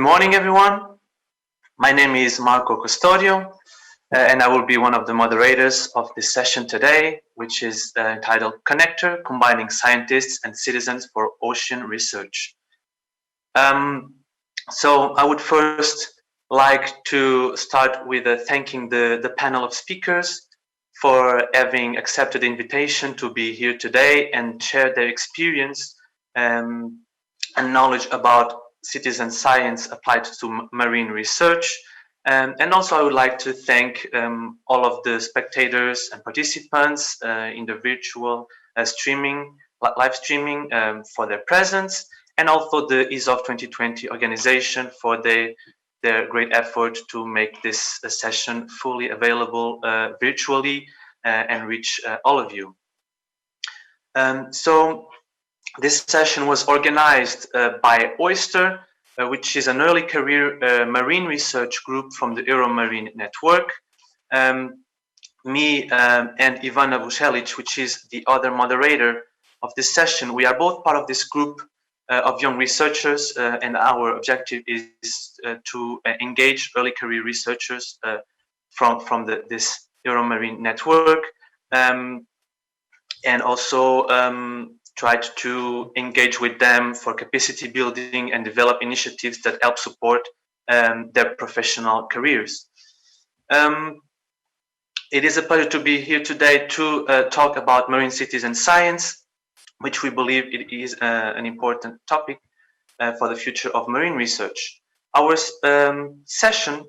morning, everyone. My name is Marco Custodio, and I will be one of the moderators of this session today, which is entitled Connector, Combining Scientists and Citizens for Ocean Research. So I would first like to start with thanking the panel of speakers for having accepted the invitation to be here today and share their experience and knowledge about citizen science applied to marine research. And also I would like to thank all of the spectators and participants in the virtual live streaming for their presence, and also the ESOF 2020 organization for their great effort to make this session fully available virtually and reach all of you. So this session was organized by OYSTER, which is an early career marine research group from the EuroMarine network. Me and Ivana Vucelic, which is the other moderator of this session, we are both part of this group of young researchers, and our objective is to engage early career researchers from this EuroMarine network, and also tried to engage with them for capacity building and develop initiatives that help support their professional careers. It is a pleasure to be here today to talk about marine citizen science, which we believe it is an important topic for the future of marine research. Our session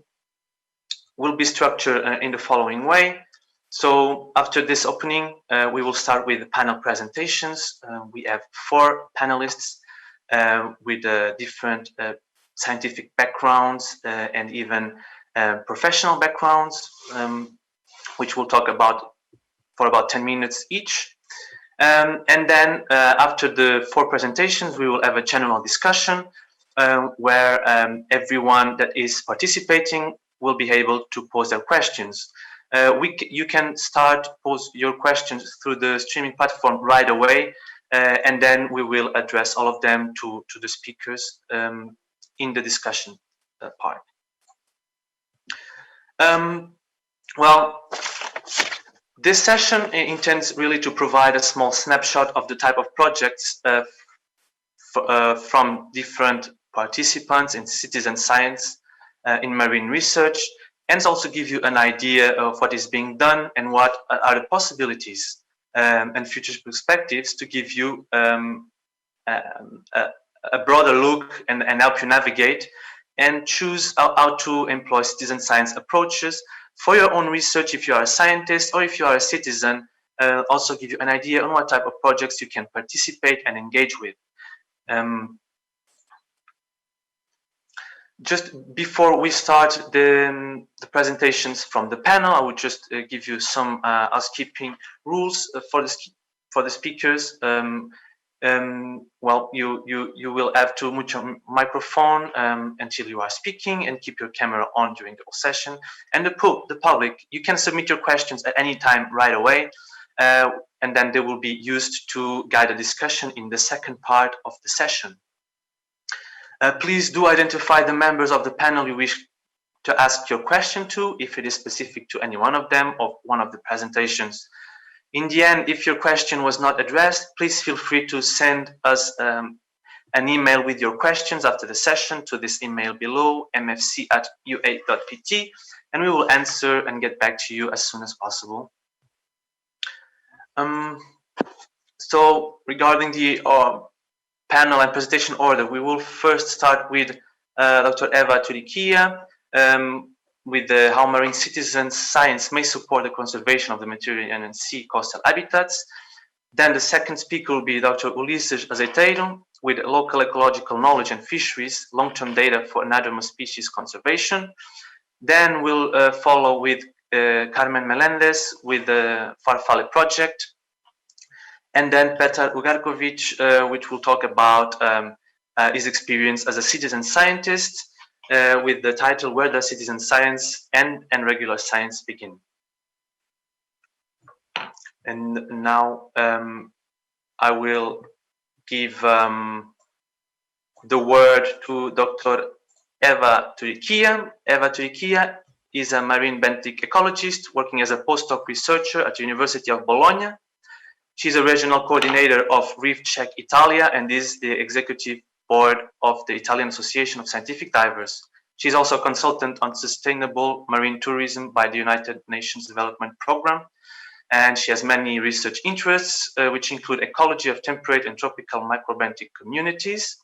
will be structured in the following way. So after this opening, we will start with panel presentations. We have 4 panelists with different scientific backgrounds and even professional backgrounds, which we'll talk about for about 10 minutes each. And then after the 4 presentations, we will have a general discussion where everyone that is participating will be able to pose their questions. You can pose your questions through the streaming platform right away, and then we will address all of them to the speakers in the discussion part. Well, this session intends really to provide a small snapshot of the type of projects from different participants in citizen science in marine research, and also give you an idea of what is being done and what are the possibilities and future perspectives to give you a broader look and help you navigate and choose how to employ citizen science approaches for your own research if you are a scientist or if you are a citizen. Also give you an idea on what type of projects you can participate and engage with. Just before we start the presentations from the panel, I would just give you some housekeeping rules for the speakers. Well, you will have to mute your microphone until you are speaking and keep your camera on during the whole session. And the public, you can submit your questions at any time right away, and then they will be used to guide the discussion in the second part of the session. Please do identify the members of the panel you wish to ask your question to, if it is specific to any one of them or one of the presentations. In the end, if your question was not addressed, please feel free to send us an email with your questions after the session to this email below, mfc@ua.pt, and we will answer and get back to you as soon as possible. So regarding the panel and presentation order, we will first start with Dr. Eva Turikia, with how marine citizen science may support the conservation of the Mediterranean and sea coastal habitats. Then the second speaker will be Dr. Ulisses Azeiteiro, with local ecological knowledge and fisheries, long-term data for anadromous species conservation. Then we'll follow with Carmen Melndez with the Vale Project. And then Petar Ugarkovic, which will talk about his experience as a citizen scientist, with the title, Where Does Citizen Science and Regular Science Begin? And now I will give the word to Dr. Eva Turikia. Eva Turikia is a marine benthic ecologist working as a postdoc researcher at the University of Bologna. She's a regional coordinator of Reef Check Italia and is the executive board of the Italian Association of Scientific Divers. She's also a consultant on sustainable marine tourism by the United Nations Development Programme, and she has many research interests, which include ecology of temperate and tropical microbenthic communities,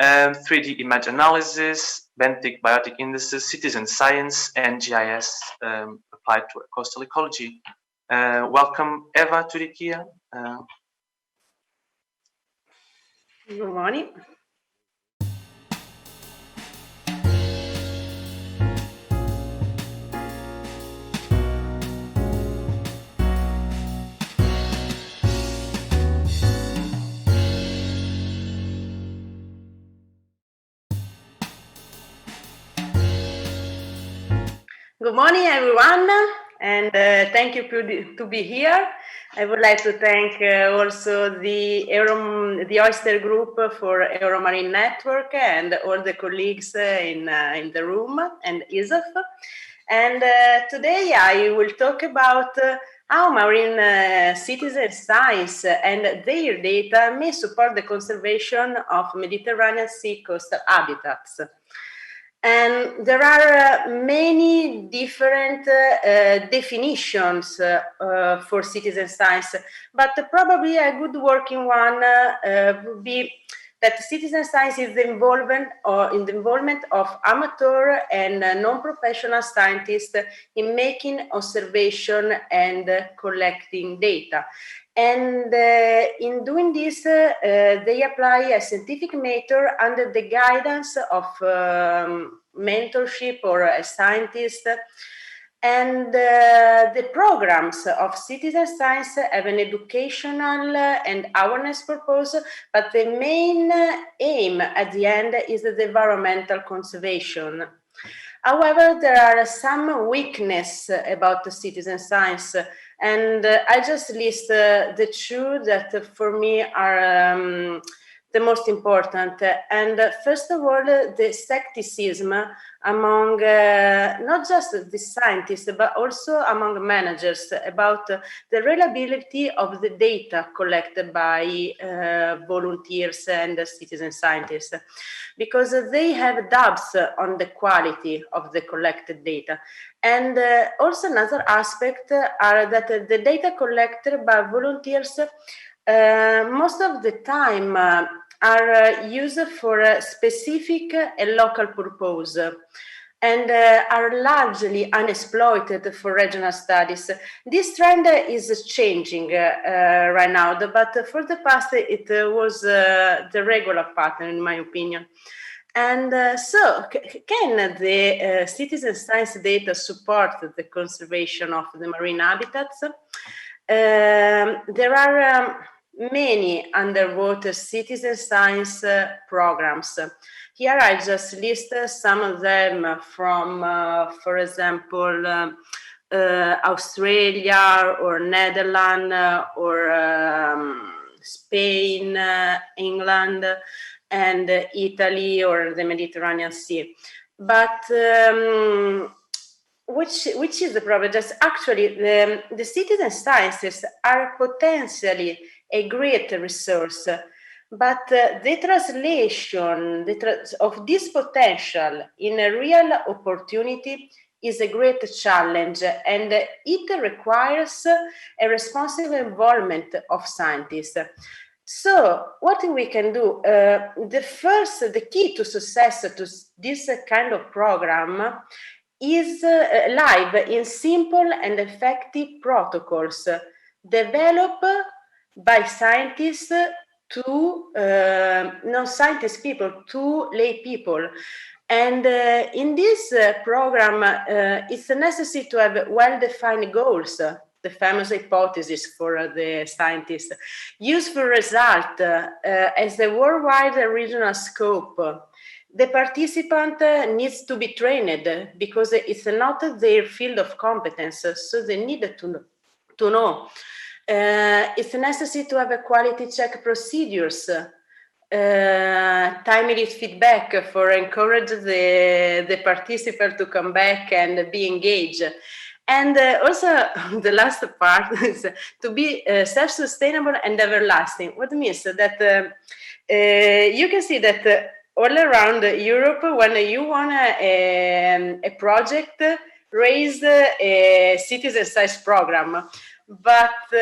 3D image analysis, benthic biotic indices, citizen science, and GIS applied to coastal ecology. Welcome, Eva Turikia. Good morning. Good morning, everyone, and thank you to be here. I would like to thank also the OYSTER group for EuroMarine network and all the colleagues in the room and ISOF. And today I will talk about how marine citizen science and their data may support the conservation of Mediterranean sea coastal habitats. And there are many different definitions for citizen science, but probably a good working one would be that citizen science is the involvement of amateur and non-professional scientists in making observation and collecting data. And in doing this, they apply a scientific method under the guidance of mentorship or a scientist. And the programs of citizen science have an educational and awareness purpose, but the main aim at the end is the environmental conservation. However, there are some weaknesses about the citizen science, and I just list the two that for me are the most important. And first of all, the skepticism among not just the scientists, but also among managers about the reliability of the data collected by volunteers and citizen scientists, because they have doubts on the quality of the collected data. And also another aspect are that the data collected by volunteers most of the time are used for a specific and local purpose and are largely unexploited for regional studies. This trend is changing right now, but for the past it was the regular pattern, in my opinion. And so, can the citizen science data support the conservation of the marine habitats? There are many underwater citizen science programs. Here I just list some of them from, for example, Australia or Netherlands or Spain, England, and Italy or the Mediterranean Sea. But which is the problem? Just actually, the citizen sciences are potentially a great resource, but the translation of this potential in a real opportunity is a great challenge, and it requires a responsible involvement of scientists. So what we can do? The key to success to this kind of program is live in simple and effective protocols developed by scientists to non-scientist people, to lay people. And in this program, it's necessary to have well-defined goals, the famous hypothesis for the scientists, useful result as the worldwide regional scope. The participant needs to be trained because it's not their field of competence, so they need to know. It's necessary to have a quality check procedures timely feedback for encourage the participant to come back and be engaged. And also the last part is to be self-sustainable and everlasting. What means that you can see that all around Europe, when you want a project, raise a citizen science program. But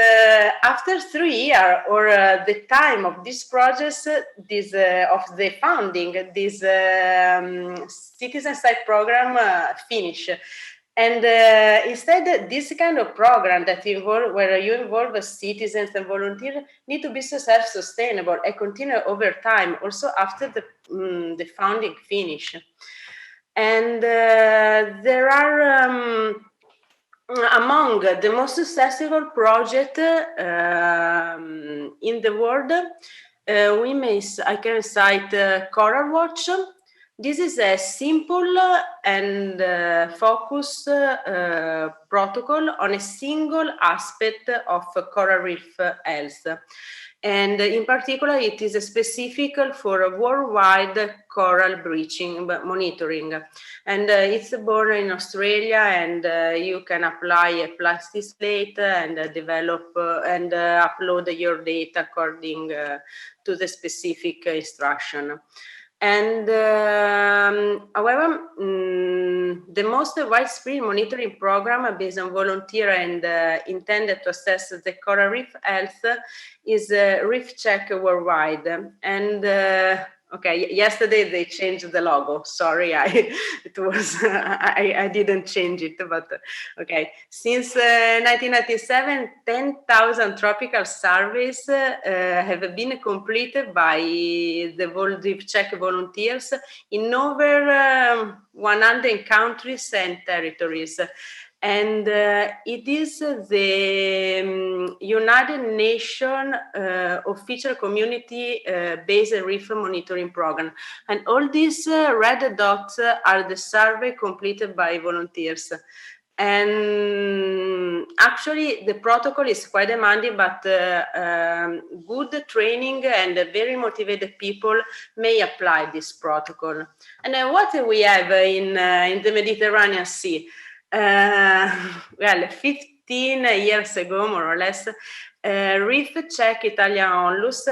after 3 years or the time of this project, this of the founding, this citizen science program finish. And instead, this kind of program that involve where you involve citizens and volunteers need to be self-sustainable and continue over time, also after the founding finish. And there are among the most successful projects in the world, I can cite Coral Watch. This is a simple and focused protocol on a single aspect of coral reef health. And in particular, it is specific for worldwide coral bleaching monitoring. And it's born in Australia, and you can apply a plastic plate and develop and upload your data according to the specific instruction. And however, the most widespread monitoring program based on volunteer and intended to assess the coral reef health is Reef Check Worldwide. And okay, yesterday they changed the logo. Sorry, I didn't change it, but okay. Since 1997, 10,000 tropical surveys have been completed by the Reef Check volunteers in over 100 countries and territories. And it is the United Nations official community-based reef monitoring program. And all these red dots are the survey completed by volunteers. And actually, the protocol is quite demanding, but good training and very motivated people may apply this protocol. And what we have in the Mediterranean Sea? Well, 15 years ago, more or less, Reef Check Italia Onlus,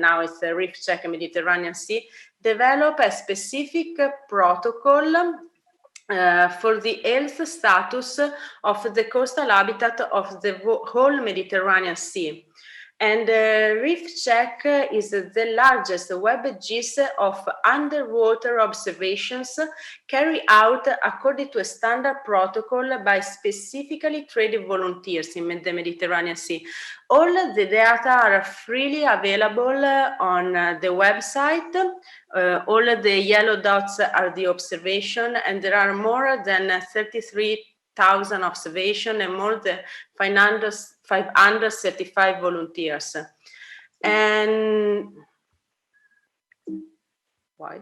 now it's Reef Check Mediterranean Sea, developed a specific protocol for the health status of the coastal habitat of the whole Mediterranean Sea. And Reef Check is the largest web GIS of underwater observations carried out according to a standard protocol by specifically trained volunteers in the Mediterranean Sea. All the data are freely available on the website. All the yellow dots are the observation, and there are more than 33,000 observations and more than 500 certified volunteers. And why?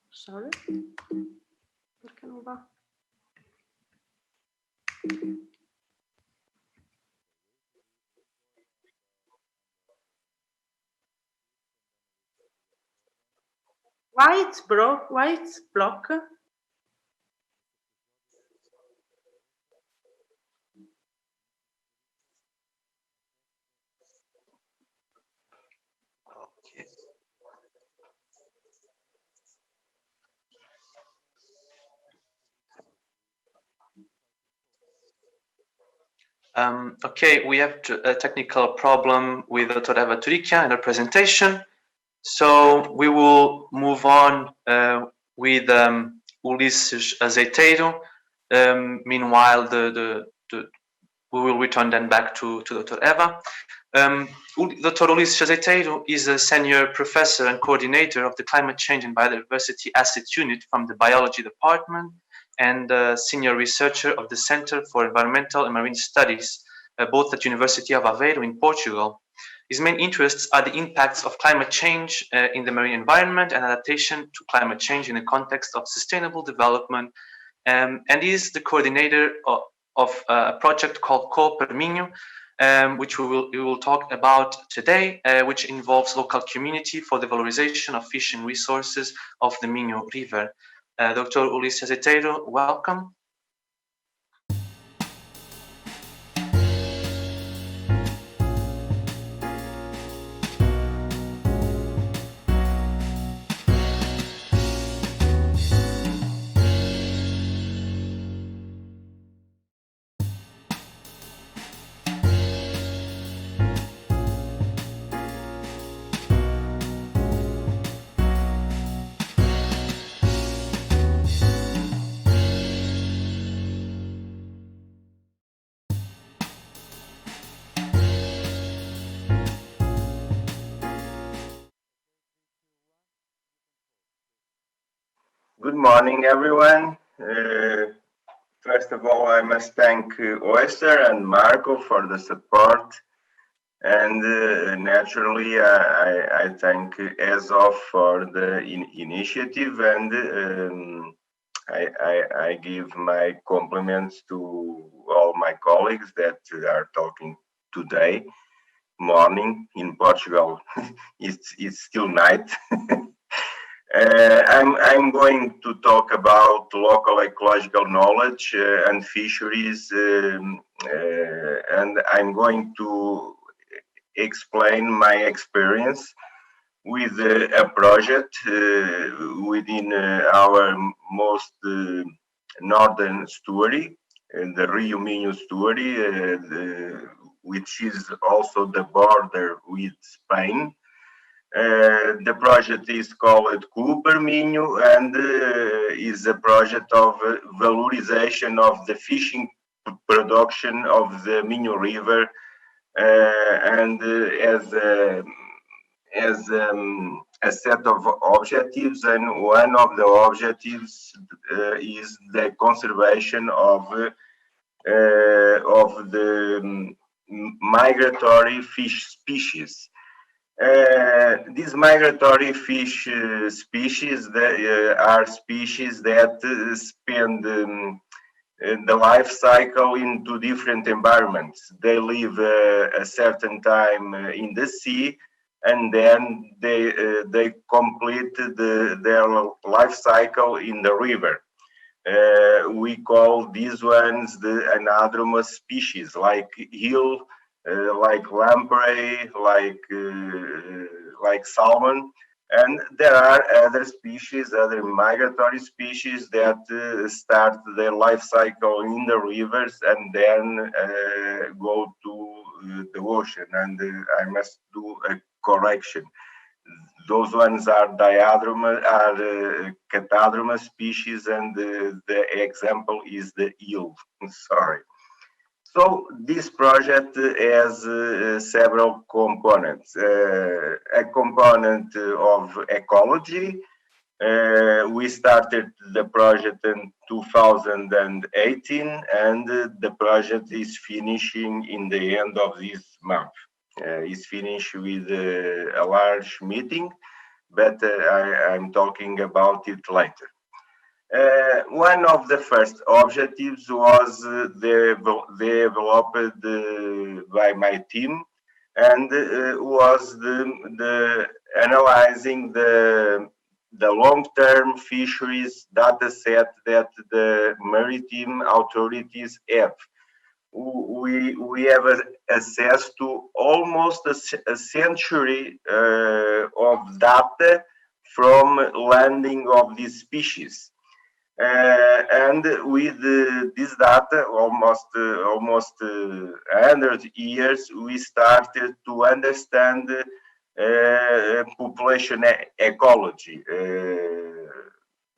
Sorry? Perché non va? Why it's broke? Why it's blocked? Okay, we have a technical problem with Dr. Eva Turikia and her presentation. So we will move on with Ulisses Azeiteiro. Meanwhile, we will return then back to Dr. Eva. Dr. Ulisses Azeiteiro is a senior professor and coordinator of the Climate Change and Biodiversity Asset Unit from the Biology Department and senior researcher of the Center for Environmental and Marine Studies, both at University of Aveiro in Portugal. His main interests are the impacts of climate change in the marine environment and adaptation to climate change in the context of sustainable development, and he is the coordinator of a project called Co per Minho, which we will talk about today, which involves local community for the valorization of fishing resources of the Minho River. Dr. Ulisses Azeiteiro, welcome. Good morning, everyone. First of all, I must thank OYSTER and Marco for the support. And naturally, I thank ESOF for the initiative, and I give my compliments to all my colleagues that are talking today morning in Portugal. it's still night. I'm going to talk about local ecological knowledge and fisheries, and I'm going to explain my experience with a project within our most northern estuary, the Rio Minho estuary, which is also the border with Spain. The project is called Cooper Minho and is a project of valorization of the fishing production of the Minho River, and as a set of objectives, and one of the objectives is the conservation of the migratory fish species. These migratory fish species are species that spend the life cycle in two different environments. They live a certain time in the sea, and then they complete their life cycle in the river. We call these ones the anadromous species, like eel, like lamprey, like salmon, and there are other species, other migratory species that start their life cycle in the rivers and then go to the ocean. And I must do a correction. Those ones are catadromous species, and the example is the eel. Sorry. So this project has several components. A component of ecology. We started the project in 2018, and the project is finishing in the end of this month. It's finished with a large meeting, but I'm talking about it later. One of the first objectives was developed by my team, and was the analyzing the long-term fisheries data set that the maritime authorities have. We have access to almost a century of data from landing of these species. And with this data, almost 100 years, we started to understand population ecology,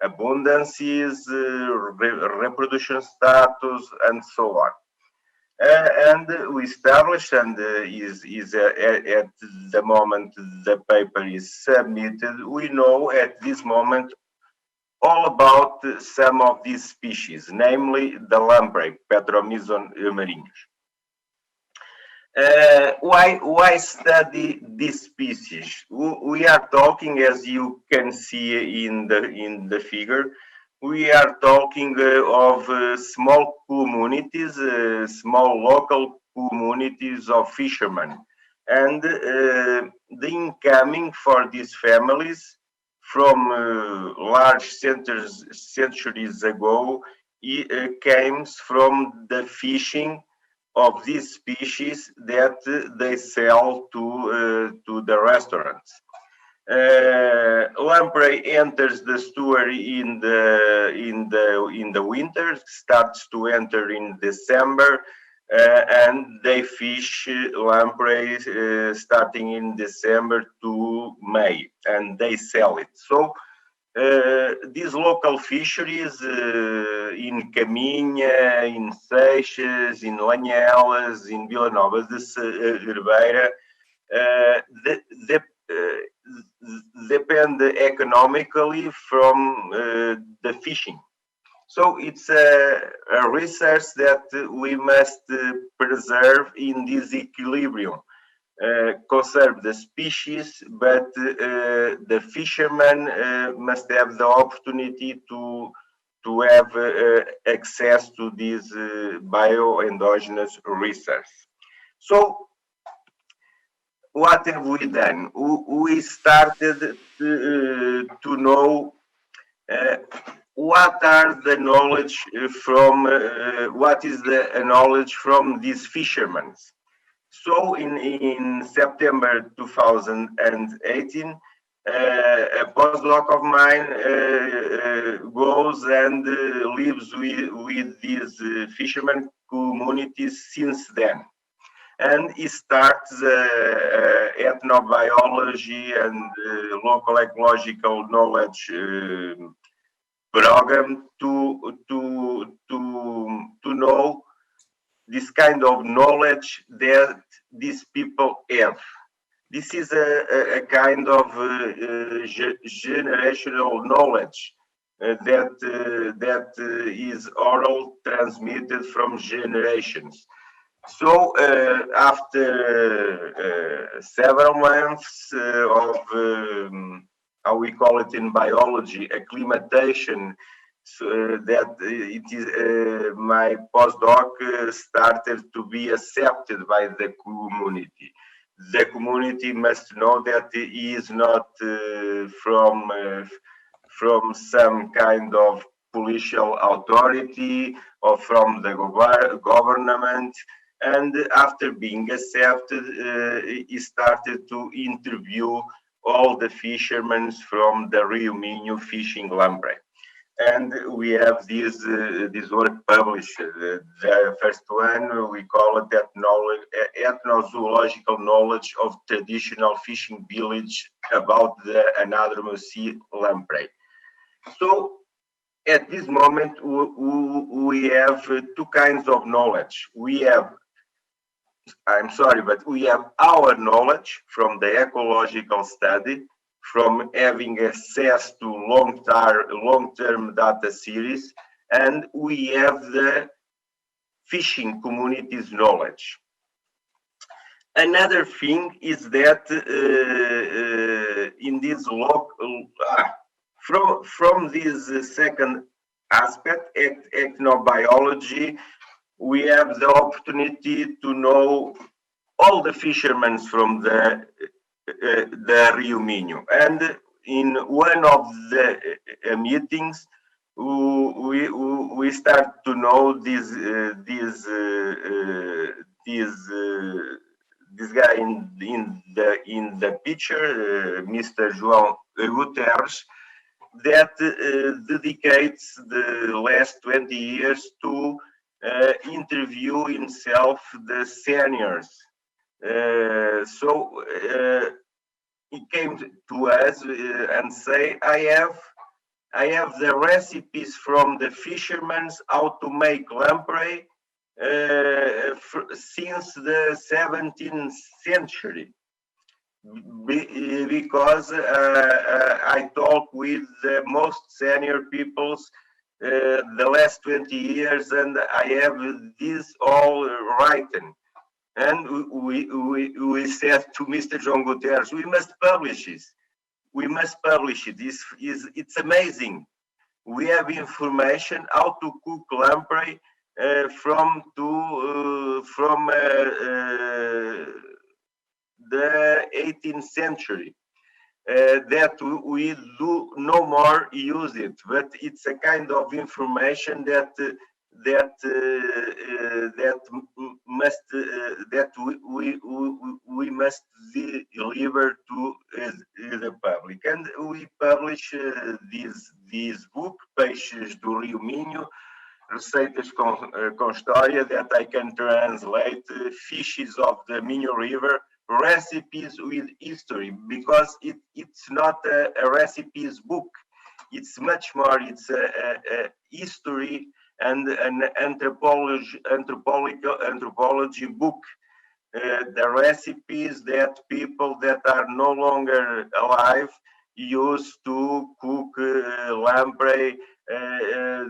abundances, reproduction status, and so on. And we established, and is at the moment the paper is submitted, we know at this moment all about some of these species, namely the lamprey, Petromyzon marinus. Why study this species? We are talking, as you can see in the figure, we are talking of small communities, small local communities of fishermen. And the incoming for these families from large centuries ago came from the fishing of these species that they sell to the restaurants. Lamprey enters the estuary in the winter, starts to enter in December, and they fish lamprey starting in December to May, and they sell it. So these local fisheries in Caminha, in Seixas, in Lanhelas, in Vila Nova de Cerveira, depend economically from the fishing. So it's a research that we must preserve in this equilibrium. Conserve the species, but the fishermen must have the opportunity to have access to this bioendogenous research. So what have we done? We started to know what are the knowledge from what is the knowledge from these fishermen. So in September 2018, a postdoc of mine goes and lives with these fishermen communities since then. And he starts ethnobiology and local ecological knowledge program to know this kind of knowledge that these people have. This is a kind of generational knowledge that is oral transmitted from generations. So after several months of how we call it in biology, acclimatation, so that it is my postdoc started to be accepted by the community. The community must know that he is not from some kind of political authority or from the government. And after being accepted, he started to interview all the fishermen from the Rio Minho fishing lamprey. And we have this work published. The first one, we call it ethnozoological knowledge of traditional fishing village about the anadromous sea lamprey. So at this moment, we have two kinds of knowledge. We have, I'm sorry, but we have our knowledge from the ecological study, from having access to long-term data series, and we have the fishing community's knowledge. Another thing is that in this from this second aspect, ethnobiology, we have the opportunity to know all the fishermen from the Rio Minho. And in one of the meetings, we start to know this guy in the picture, Mr. João Guterres, that dedicates the last 20 years to interview himself the seniors. So he came to us and say, I have the recipes from the fishermen how to make lamprey since the 17th century. Because I talk with the most senior peoples the last 20 years, and I have this all written. And we said to Mr. João Guterres, we must publish this. We must publish it. It's amazing. We have information how to cook lamprey from the 18th century. That we do no more use it, but it's a kind of information that we must deliver to the public. And we publish this book, Peixes do Rio Minho, Receitas com História, that I can translate, Fishes of the Minho River, Recipes with History, because it's not a recipes book. It's much more. It's a history and an anthropology book. The recipes that people that are no longer alive use to cook lamprey,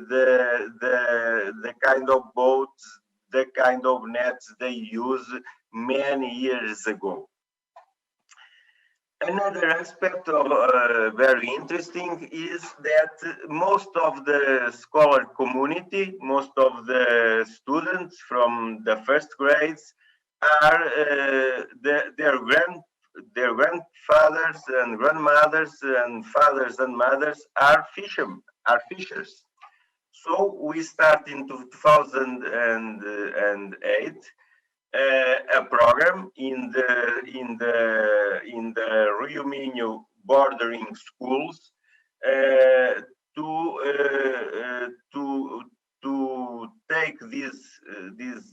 the kind of boats, the kind of nets they use many years ago. Another aspect of very interesting is that most of the scholar community, most of the students from the first grades are their grandfathers and grandmothers and fathers and mothers are fishers. So we start in 2008 a program in the Rio Minho bordering schools to take this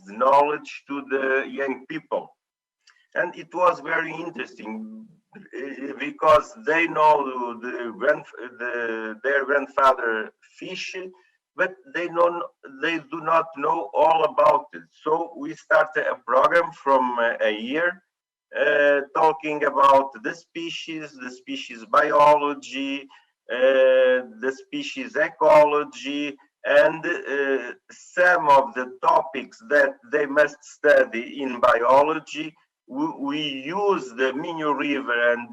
knowledge to the young people. And it was very interesting because they know their grandfather fish, but they do not know all about it. So we started a program from a year talking about the species biology, the species ecology, and some of the topics that they must study in biology. We use the Minho River and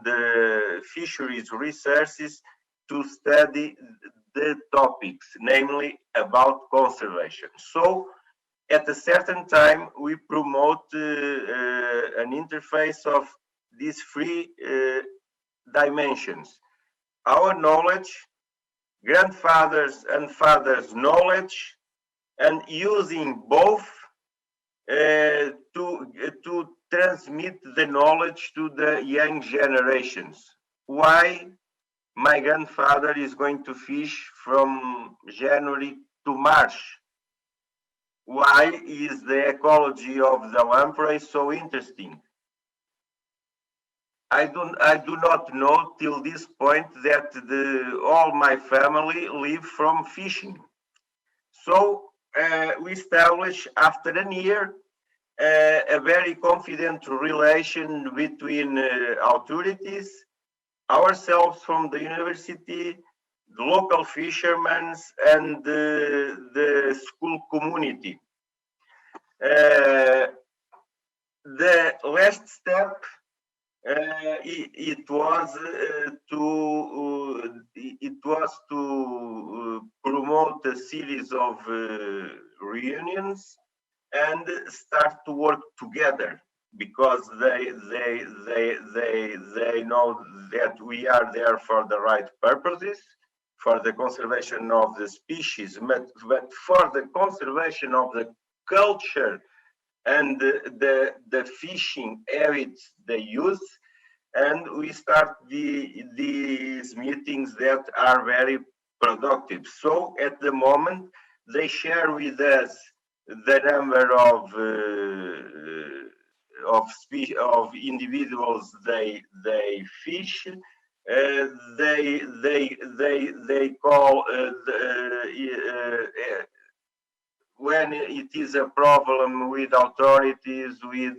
the fisheries resources to study the topics, namely about conservation. So at a certain time, we promote an interface of these three dimensions. Our knowledge, grandfathers and fathers' knowledge, and using both to transmit the knowledge to the young generations. Why my grandfather is going to fish from January to March? Why is the ecology of the lamprey so interesting? I do not know till this point that all my family live from fishing. So we establish after a year a very confident relation between authorities, ourselves from the university, the local fishermen, and the school community. The last step it was to promote a series of reunions and start to work together, because they know that we are there for the right purposes, for the conservation of the species, but for the conservation of the culture and the fishing habits they use. And we start these meetings that are very productive. So at the moment, they share with us the number of individuals they fish. They call when it is a problem with authorities, with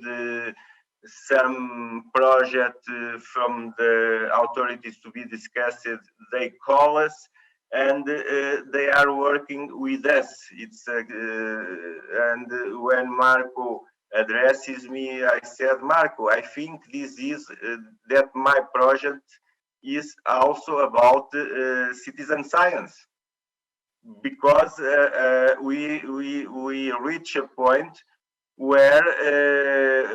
some project from the authorities to be discussed, they call us, and they are working with us. And when Marco addresses me, I said, Marco, I think this is that my project is also about citizen science. because we reach a point where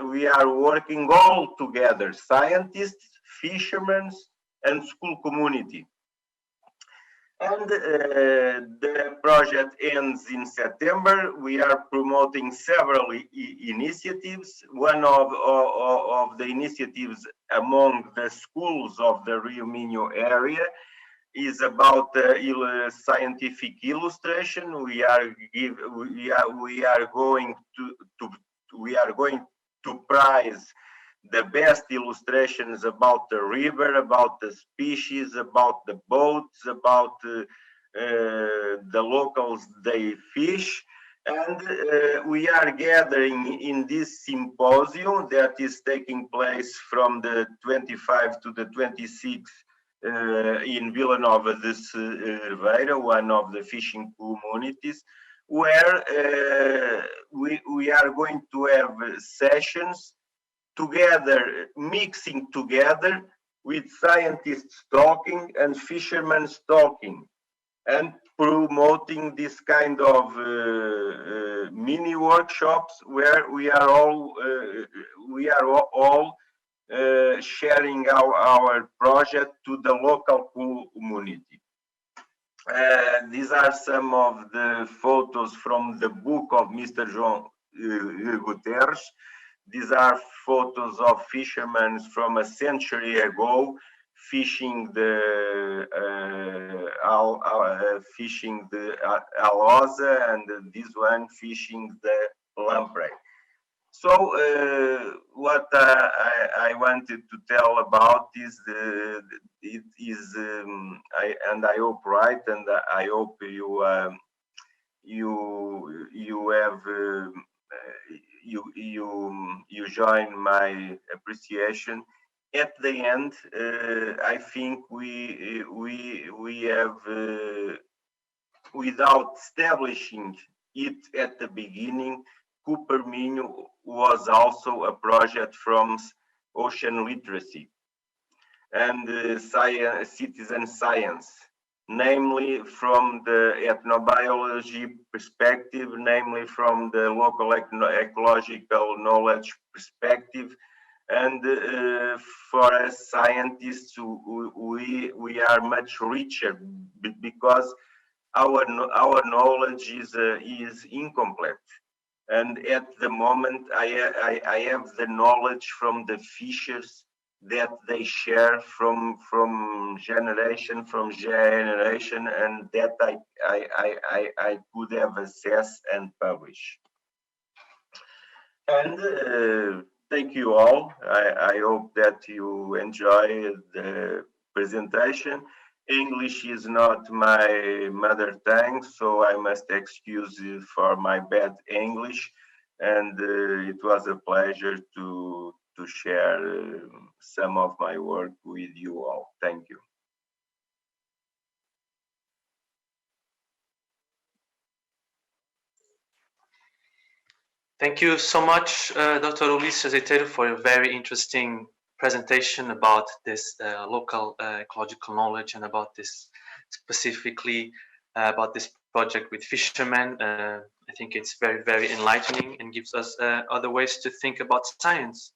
we are working all together, scientists, fishermen, and school community. And the project ends in September. We are promoting several initiatives. One of the initiatives among the schools of the Rio Minho area is about scientific illustration. We are going to prize the best illustrations about the river, about the species, about the boats, about the locals they fish. And we are gathering in this symposium that is taking place from the 25 to the 26 in Vila Nova de Cerveira, one of the fishing communities, where we are going to have sessions together, mixing together with scientists talking and fishermen talking, and promoting this kind of mini workshops where we are all sharing our project to the local community. These are some of the photos from the book of Mr. João Guterres. These are photos of fishermen from a century ago fishing the alosa, and this one fishing the lamprey. So what I wanted to tell about is I hope right, and I hope you have you join my appreciation. At the end, I think we have without establishing it at the beginning, Cooper Minho was also a project from ocean literacy and citizen science, namely from the ethnobiology perspective, namely from the local ecological knowledge perspective. And for us scientists, we are much richer because our knowledge is incomplete. And at the moment, I have the knowledge from the fishers that they share from generation, and that I could have assessed and publish. And thank you all. I hope that you enjoy the presentation. English is not my mother tongue, so I must excuse you for my bad English. And it was a pleasure to share some of my work with you all. Thank you. Thank you so much, Dr. Ulisses Azeiteiro, for a very interesting presentation about this local ecological knowledge and about this specifically about this project with fishermen. I think it's very, very enlightening and gives us other ways to think about science.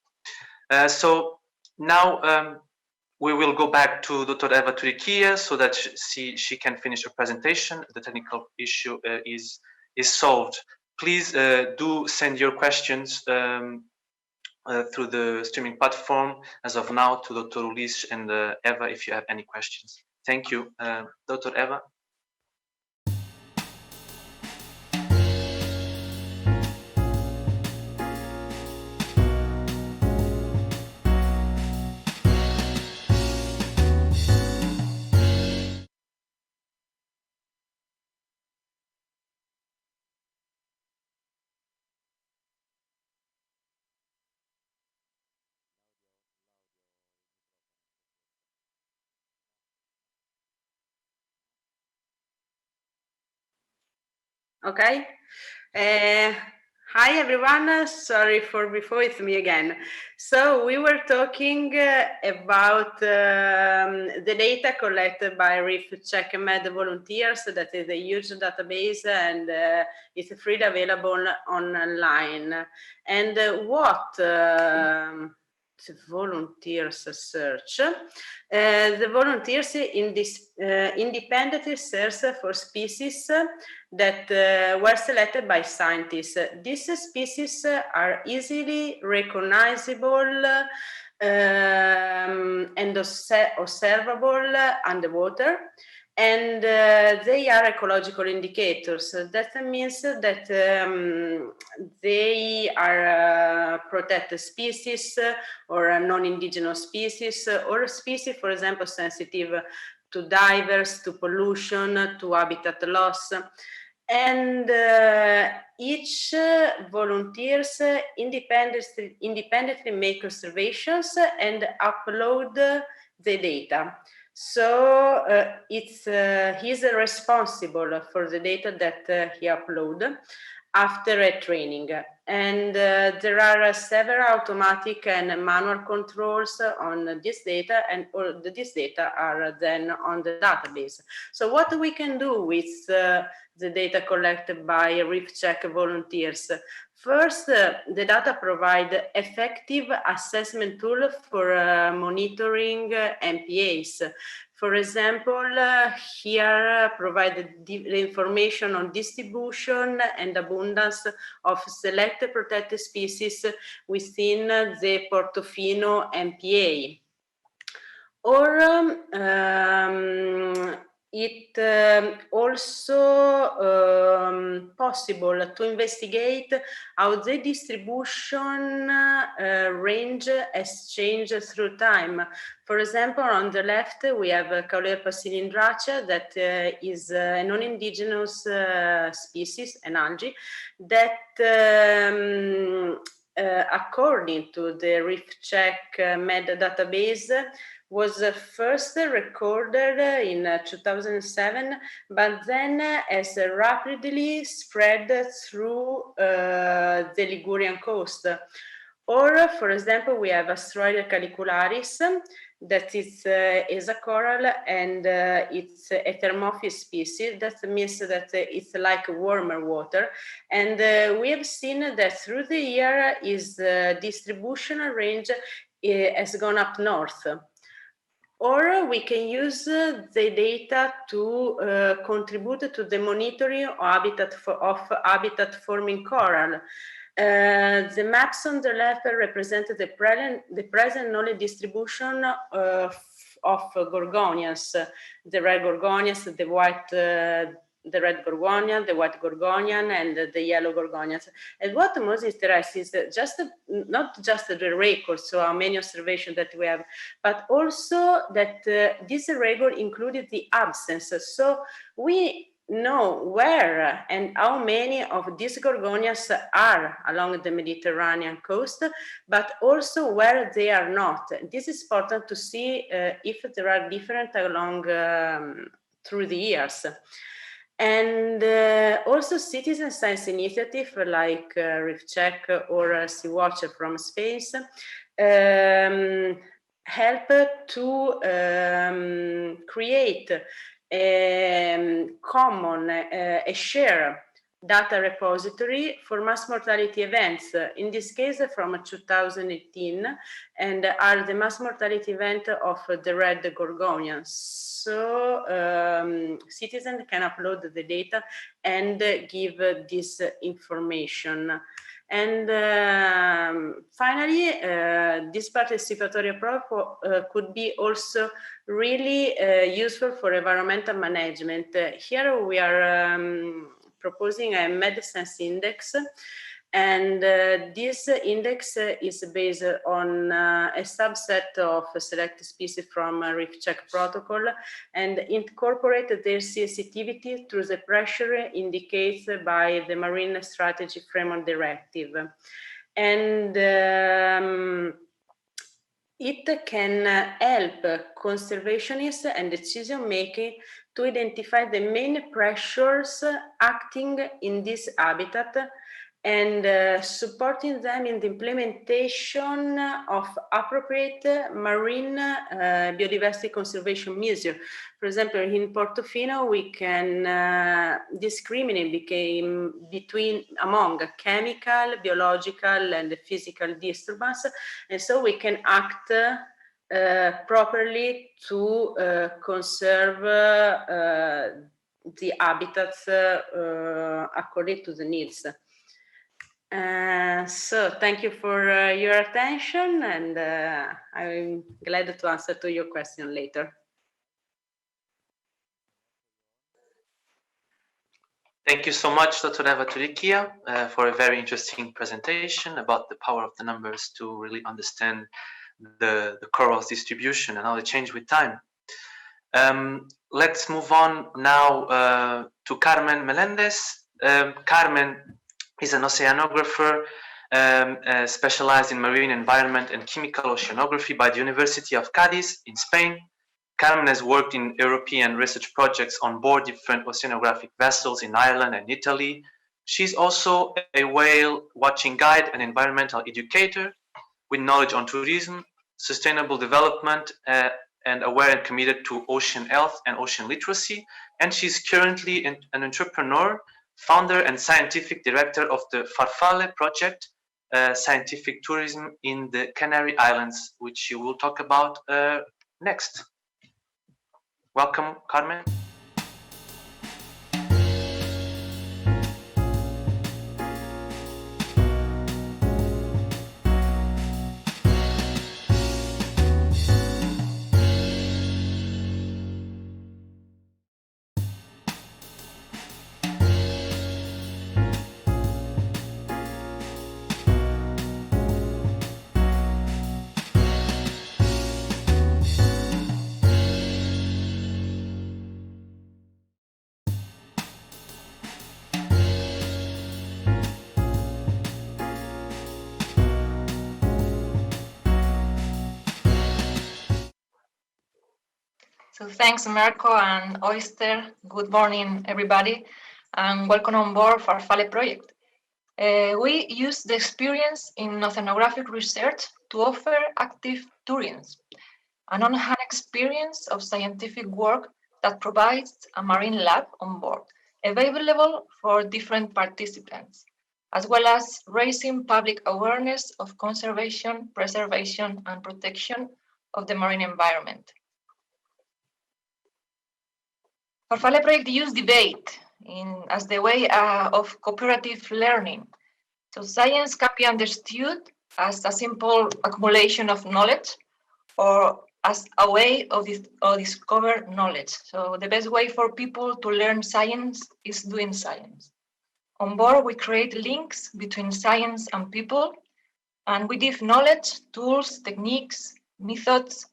So now we will go back to Dr. Eva Turikia so that she can finish her presentation. The technical issue is solved. Please do send your questions through the streaming platform as of now to Dr. Ulis and Eva if you have any questions. Thank you. Dr. Eva. Okay. Hi everyone, sorry for before, it's me again. So we were talking about the data collected by Reef Check Med volunteers. That is a huge database and it's freely available online. And what volunteers search? The volunteers in this independently search for species that were selected by scientists. These species are easily recognizable and observable underwater, and they are ecological indicators. That means that they are protected species or non-indigenous species or species, for example, sensitive to divers, to pollution, to habitat loss. And each volunteers independently make observations and upload the data. So he's responsible for the data that he upload after a training. And there are several automatic and manual controls on this data, and all this data are then on the database. So what we can do with the data collected by Reef Check volunteers? First, the data provide effective assessment tool for monitoring MPAs. For example, here provided the information on distribution and abundance of selected protected species within the Portofino MPA. Or it also possible to investigate how the distribution range has changed through time. For example, on the left, we have Caulerpa cylindrata, that is a non-indigenous species, an algae, that according to the Reef Check Med database, was first recorded in 2007, but then has rapidly spread through the Ligurian coast. Or, for example, we have Asteroidea calicularis, that is a coral, and it's a thermophile species. That means that it's like warmer water. And we have seen that through the year its distribution range has gone up north. Or we can use the data to contribute to the monitoring of habitat forming coral. The maps on the left represent the present knowledge distribution of gorgonians, the red gorgonians, the red gorgonian, the white gorgonian, and the yellow gorgonians. And what most interesting is not just the records, so how many observations that we have, but also that this record included the absence. So we know where and how many of these gorgonias are along the Mediterranean coast, but also where they are not. This is important to see if there are different along through the years. And also citizen science initiative like Reef Check or Sea Watcher from space help to create a common, a share data repository for mass mortality events, in this case from 2018, and are the mass mortality event of the red gorgonians. So citizens can upload the data and give this information. And finally, this participatory approach could be also really useful for environmental management. Here we are proposing a medsense index, and this index is based on a subset of selected species from Reef Check protocol and incorporate their sensitivity through the pressure indicated by the Marine Strategy Framework Directive. And it can help conservationists and decision makers to identify the main pressures acting in this habitat and supporting them in the implementation of appropriate marine biodiversity conservation measures. For example, in Portofino, we can discriminate among chemical, biological, and physical disturbance, and so we can act properly to conserve the habitats according to the needs. So thank you for your attention, and I'm glad to answer to your question later. Thank you so much, Dr. Eva Turikia, for a very interesting presentation about the power of the numbers to really understand the corals distribution and how they change with time. Let's move on now to Carmen Melndez. Carmen is an oceanographer specialized in marine environment and chemical oceanography by the University of Cadiz in Spain. Carmen has worked in European research projects on board different oceanographic vessels in Ireland and Italy. She's also a whale watching guide and environmental educator with knowledge on tourism, sustainable development, and aware and committed to ocean health and ocean literacy. And she's currently an entrepreneur, founder and scientific director of the Vale Project, scientific tourism in the Canary Islands, which she will talk about next. Welcome, Carmen. So thanks, Marco and OYSTER. Good morning, everybody, and welcome on board for Vale Project. We use the experience in oceanographic research to offer active tourism, an on-hand experience of scientific work that provides a marine lab on board, available for different participants, as well as raising public awareness of conservation, preservation, and protection of the marine environment. Our Vale Project use debate as the way of cooperative learning. So science can be understood as a simple accumulation of knowledge or as a way of discover knowledge. So the best way for people to learn science is doing science. On board, we create links between science and people, and we give knowledge, tools, techniques, methods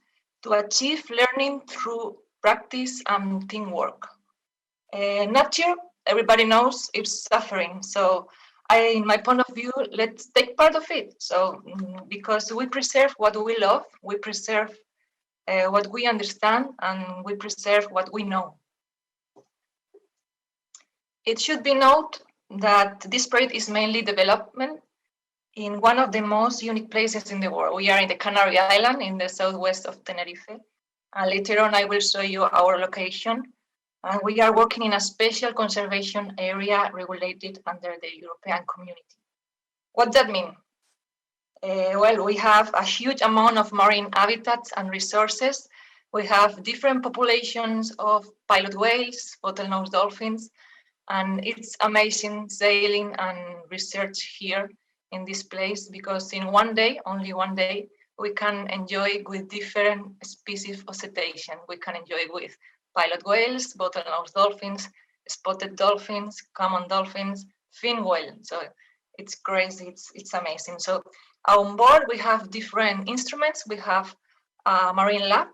to achieve learning through practice and teamwork. Nature, everybody knows, is suffering. So in my point of view, let's take part of it. So because we preserve what we love, we preserve what we understand, and we preserve what we know. It should be noted that this project is mainly development in one of the most unique places in the world. We are in the Canary Island in the southwest of Tenerife. And later on, I will show you our location. And we are working in a special conservation area regulated under the European Community. What does that mean? Well, we have a huge amount of marine habitats and resources. We have different populations of pilot whales, bottlenose dolphins, and it's amazing sailing and research here in this place because in one day, only one day, we can enjoy with different species of cetacean. We can enjoy with pilot whales, bottlenose dolphins, spotted dolphins, common dolphins, fin whale. So it's crazy, it's amazing. So on board, we have different instruments. We have a marine lab.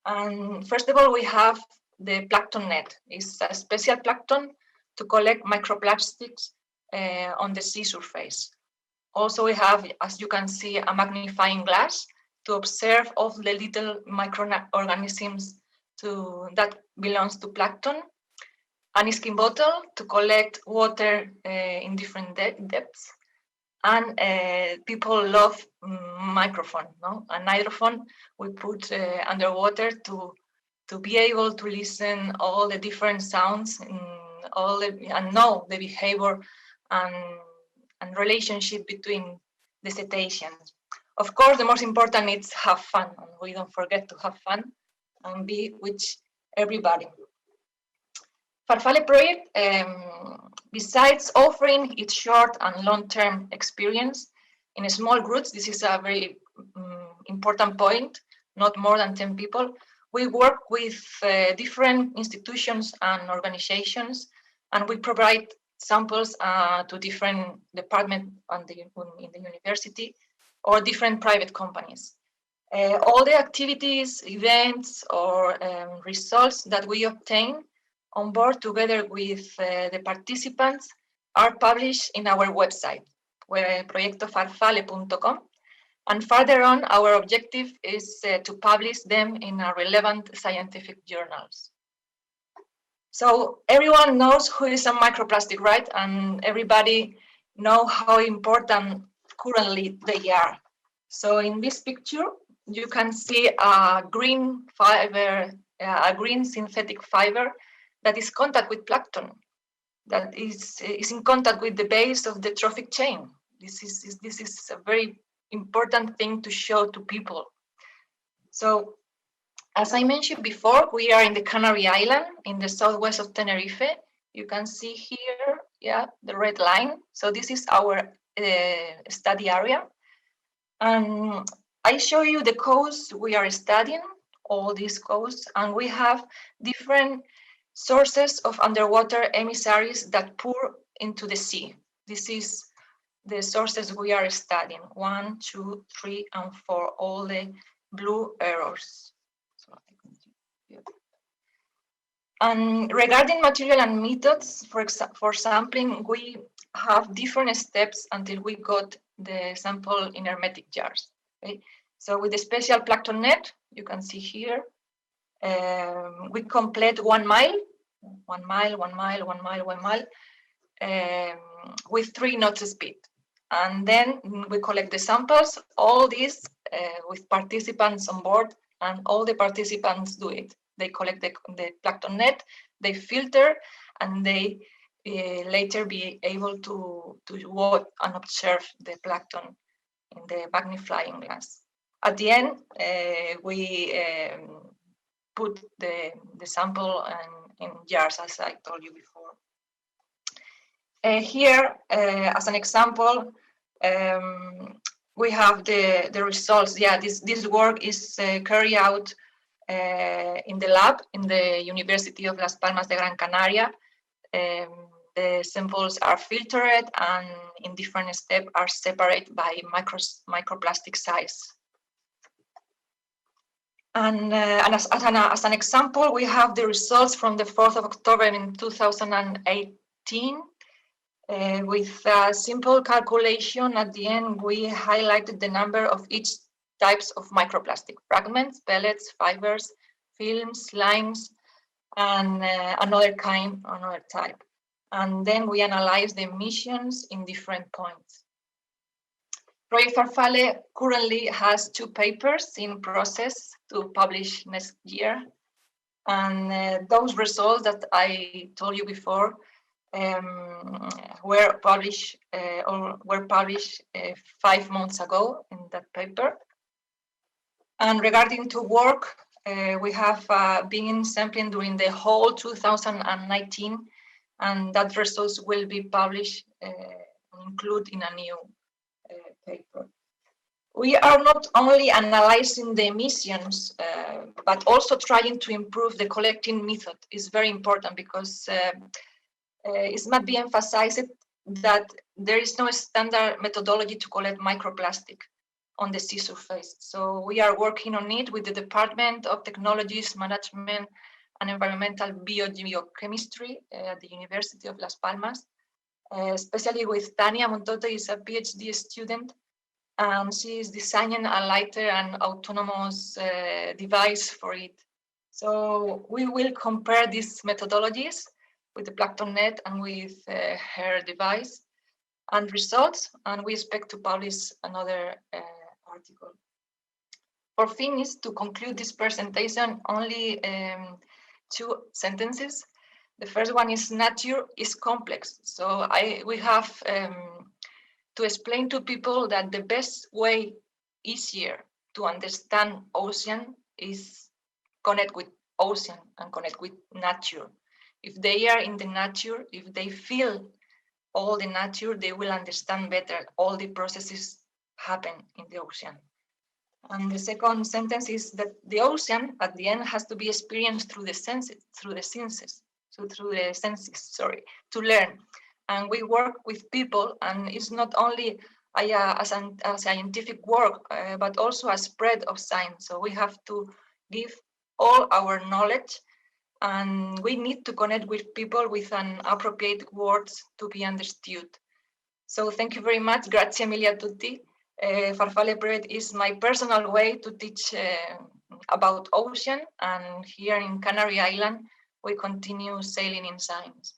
And first of all, we have the plankton net. It's a special plankton to collect microplastics on the sea surface. Also, we have, as you can see, a magnifying glass to observe all the little microorganisms that belongs to plankton. an skin bottle to collect water in different depths. And people love microphone, no? A hydrophone we put underwater to be able to listen all the different sounds and know the behavior and relationship between the cetaceans. Of course, the most important is have fun, and we don't forget to have fun and be with everybody. Farfalle project, besides offering its short and long-term experience in small groups, this is a very important point, not more than 10 people. We work with different institutions and organizations, and we provide samples to different departments in the university or different private companies. All the activities, events, or results that we obtain on board together with the participants are published in our website, proyectofarfalle.com. And further on, our objective is to publish them in relevant scientific journals. So everyone knows who is a microplastic, right? And everybody knows how important currently they are. So in this picture, you can see a green fiber, a green synthetic fiber that is in contact with plankton, that is in contact with the base of the trophic chain. This is a very important thing to show to people. So, as I mentioned before, we are in the Canary Island in the southwest of Tenerife. You can see here, yeah, the red line. So this is our study area. And I show you the coast we are studying, all these coasts, and we have different sources of underwater emissaries that pour into the sea. This is the sources we are studying, 1, 2, 3, and 4, all the blue arrows. And regarding material and methods for sampling, we have different steps until we got the sample in hermetic jars. Okay? So with the special plankton net, you can see here, we complete 1 mile, 1 mile, 1 mile, 1 mile, 1 mile, with 3 knots speed. And then we collect the samples, all these with participants on board, and all the participants do it. They collect the plankton net, they filter, and they later be able to watch and observe the plankton in the magnifying glass. At the end, we put the sample in jars, as I told you before. Here, as an example, we have the results. Yeah, this work is carried out in the lab in the University of Las Palmas de Gran Canaria. The samples are filtered and in different steps are separated by microplastic size. And as an example, we have the results from the 4th of October in 2018. With a simple calculation at the end, we highlighted the number of each types of microplastic fragments, pellets, fibers, films, limes, and another type. And then we analyze the emissions in different points. Project Farfalle currently has 2 papers in process to publish next year. And those results that I told you before were published 5 months ago in that paper. And regarding to work, we have been sampling during the whole 2019, and that results will be published and included in a new paper. We are not only analyzing the emissions, but also trying to improve the collecting method. Is very important because it must be emphasized that there is no standard methodology to collect microplastic on the sea surface. So we are working on it with the Department of Technologies, Management and Environmental Biogeochemistry at the University of Las Palmas, especially with Tania Montoto, is a PhD student, and she is designing a lighter and autonomous device for it. So we will compare these methodologies with the plankton net and with her device and results, and we expect to publish another article. For finish, to conclude this presentation, only 2 sentences. The first one is nature is complex. So we have to explain to people that the best way, easier to understand ocean is connect with ocean and connect with nature. If they are in the nature, if they feel all the nature, they will understand better all the processes happen in the ocean. And the second sentence is that the ocean at the end has to be experienced through the senses, to learn. And we work with people, and it's not only a scientific work, but also a spread of science. So we have to give all our knowledge, and we need to connect with people with an appropriate words to be understood. So thank you very much. Grazie mille a tutti. Vale Project is my personal way to teach about ocean, and here in Canary Island, we continue sailing in science.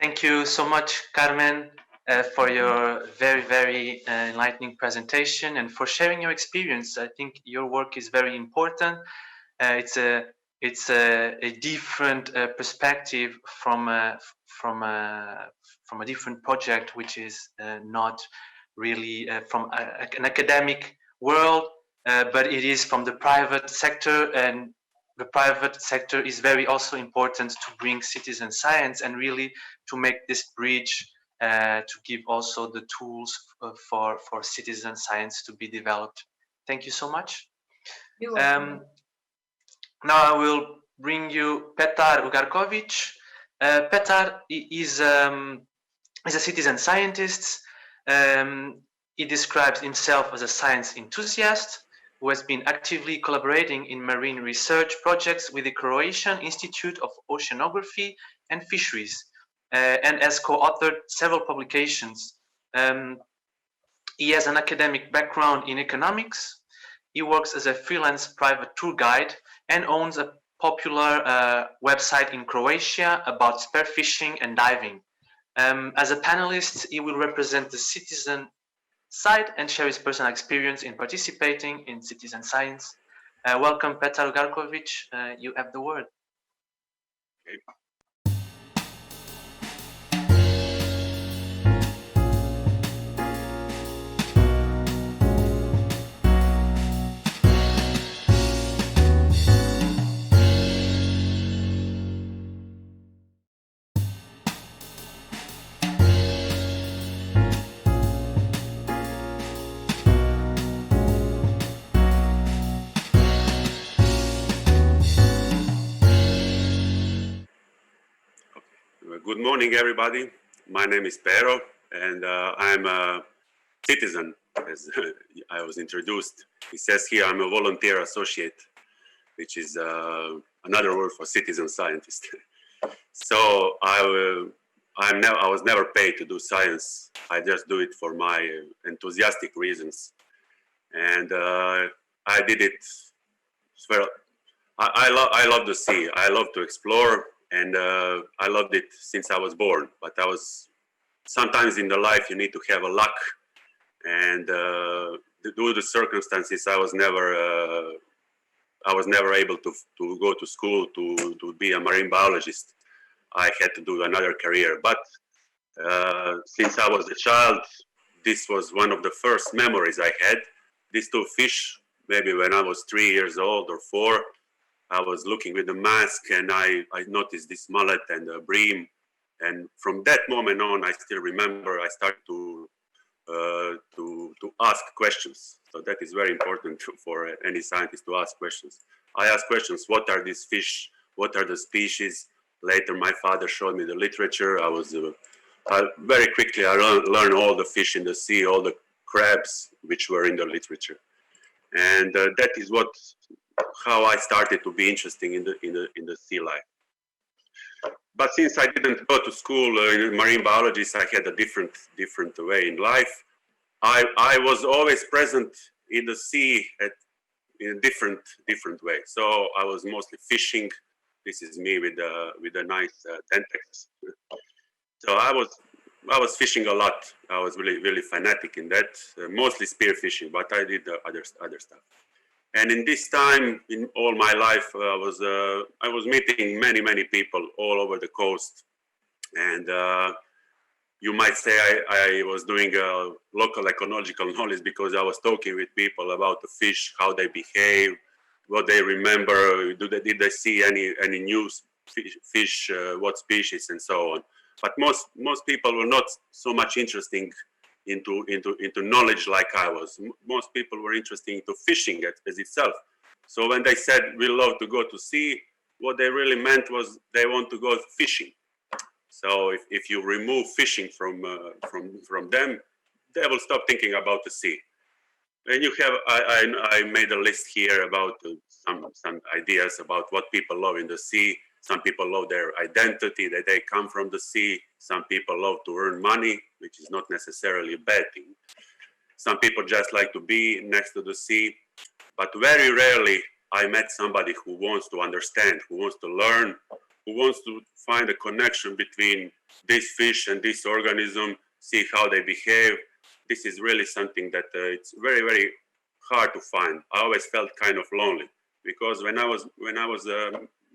Thank you so much, Carmen, for your very, very enlightening presentation and for sharing your experience. I think your work is very important. It's a different perspective from a different project, which is not really from an academic world, but it is from the private sector, and the private sector is very also important to bring citizen science and really to make this bridge to give also the tools for citizen science to be developed. Thank you so much. You're welcome. Now I will bring you Petar Ugarkovic. Petar is a citizen scientist. He describes himself as a science enthusiast who has been actively collaborating in marine research projects with the Croatian Institute of Oceanography and Fisheries, and has co-authored several publications. He has an academic background in economics. He works as a freelance private tour guide and owns a popular website in Croatia about spearfishing and diving. As a panelist, he will represent the citizen side and share his personal experience in participating in citizen science. Welcome, Petar Ugarkovic. You have the word. Okay. Good morning, everybody. My name is Piro, and I'm a citizen, as I was introduced. It says here I'm a volunteer associate, which is another word for citizen scientist. So I was never paid to do science. I just do it for my enthusiastic reasons, and I did it. Well, I love the sea. I love to explore. And I loved it since I was born. But sometimes in the life you need to have a luck, and due to the circumstances, I was never able to go to school to be a marine biologist. I had to do another career. But since I was a child, this was one of the first memories I had. These 2 fish, maybe when I was 3 years old or 4. I was looking with the mask, and I noticed this mullet and the bream, and from that moment on, I still remember I started to ask questions. So that is very important for any scientist to ask questions. I asked questions: what are these fish? What are the species? Later, my father showed me the literature. Very quickly I learned all the fish in the sea, all the crabs which were in the literature, and that is how I started to be interested in the sea life. But since I didn't go to school in marine biology, I had a different way in life. I was always present in the sea in a different way. So I was mostly fishing. This is me with a nice Tentex. So I was fishing a lot. I was really fanatic in that, mostly spear fishing, but I did other stuff. And in this time, in all my life, I was meeting many people all over the coast, and you might say I was doing local ecological knowledge because I was talking with people about the fish, how they behave, what they remember, did they see any new fish, what species, and so on. But most people were not so much interested into knowledge like I was. Most people were interested into fishing as itself. So when they said we love to go to sea, what they really meant was they want to go fishing. So if you remove fishing from them, they will stop thinking about the sea. And you have I made a list here about some ideas about what people love in the sea. Some people love their identity, that they come from the sea. Some people love to earn money, which is not necessarily a bad thing. Some people just like to be next to the sea. But very rarely I met somebody who wants to understand, who wants to learn, who wants to find a connection between this fish and this organism, see how they behave. This is really something that it's very hard to find. I always felt kind of lonely because when I was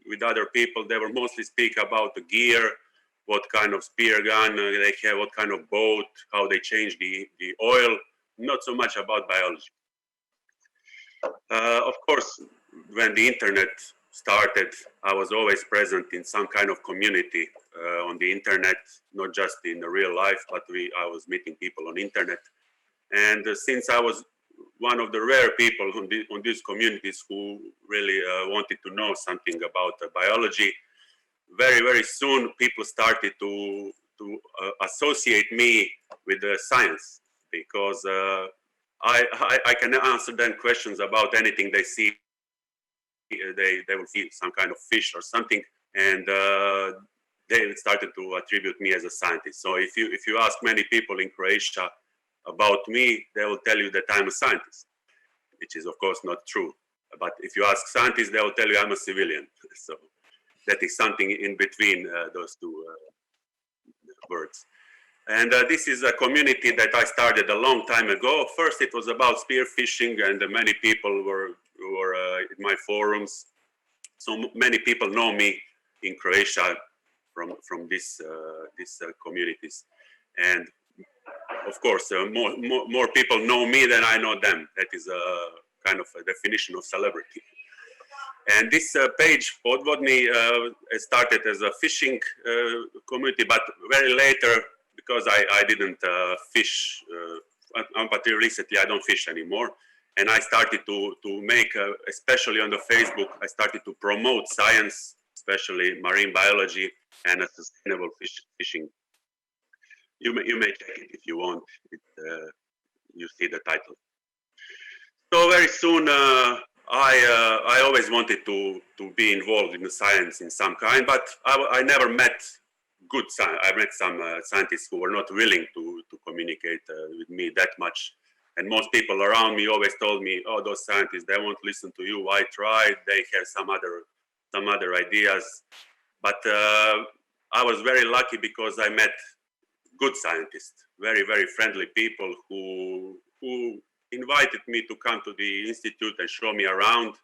with other people, they were mostly speak about the gear, what kind of spear gun they have, what kind of boat, how they change the oil, not so much about biology. Of course, when the internet started, I was always present in some kind of community on the internet, not just in the real life, but I was meeting people on internet. And since I was one of the rare people on these communities who really wanted to know something about biology, very soon people started to associate me with science, because I can answer them questions about anything they see. They will see some kind of fish or something, and they started to attribute me as a scientist. So if you ask many people in Croatia about me, they will tell you that I'm a scientist, which is of course not true. But if you ask scientists, they will tell you I'm a civilian. So that is something in between those two words. And this is a community that I started a long time ago. First, it was about spearfishing, and many people were in my forums. So many people know me in Croatia from these communities, and of course, more people know me than I know them. That is a kind of a definition of celebrity. And this page, Podvodni, started as a fishing community, but very later, because I didn't fish until recently, I don't fish anymore. And I started to make, especially on the Facebook, I started to promote science, especially marine biology and sustainable fishing. You may check it if you want. You see the title. So very soon, I always wanted to be involved in the science in some kind, but I never met good science. I met some scientists who were not willing to communicate with me that much. And most people around me always told me, "Oh, those scientists, they won't listen to you. I tried. They have some other ideas." But I was very lucky because I met good scientists, very friendly people who invited me to come to the institute and show me around.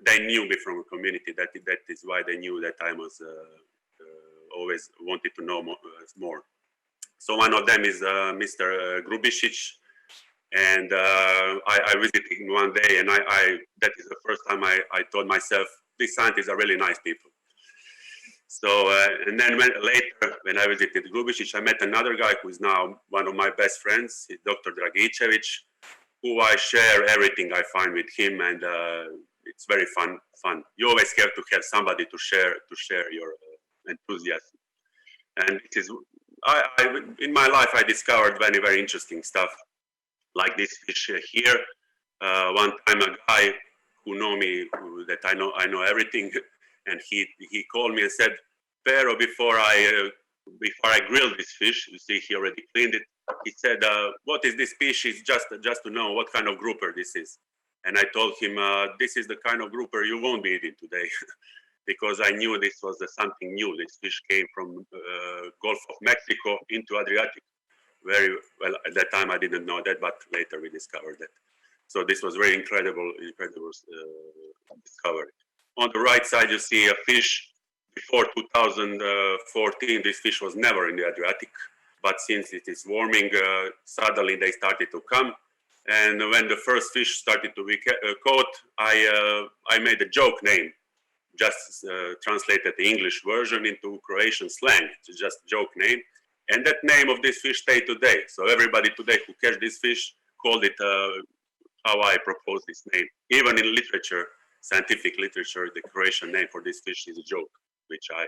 They knew me from a community. That is why they knew that I was always wanted to know more. So one of them is Mr. Grubisic, and I visited him one day, and that is the first time I told myself, these scientists are really nice people. So, and then later, when I visited Grubisic, I met another guy who is now one of my best friends, Dr. Dragicevic, who I share everything I find with him, and it's very fun. You always have to have somebody to share your enthusiasm. And it is, in my life, I discovered very interesting stuff, like this fish here. One time, a guy who know me, that I know everything, and he called me and said, "Pero, before I grill this fish, you see he already cleaned it, he said, what is this species, just to know what kind of grouper this is. And I told him, this is the kind of grouper you won't be eating today. Because I knew this was something new. This fish came from Gulf of Mexico into Adriatic. Very well, at that time I didn't know that, but later we discovered that. So this was very incredible discovery. On the right side, you see a fish. Before 2014, this fish was never in the Adriatic. But since it is warming, suddenly they started to come. And when the first fish started to be caught, I made a joke name. Just translated the English version into Croatian slang. It's just a joke name. And that name of this fish stayed today. So everybody today who catch this fish called it how I proposed this name. Even in literature, scientific literature, the Croatian name for this fish is a joke, which I...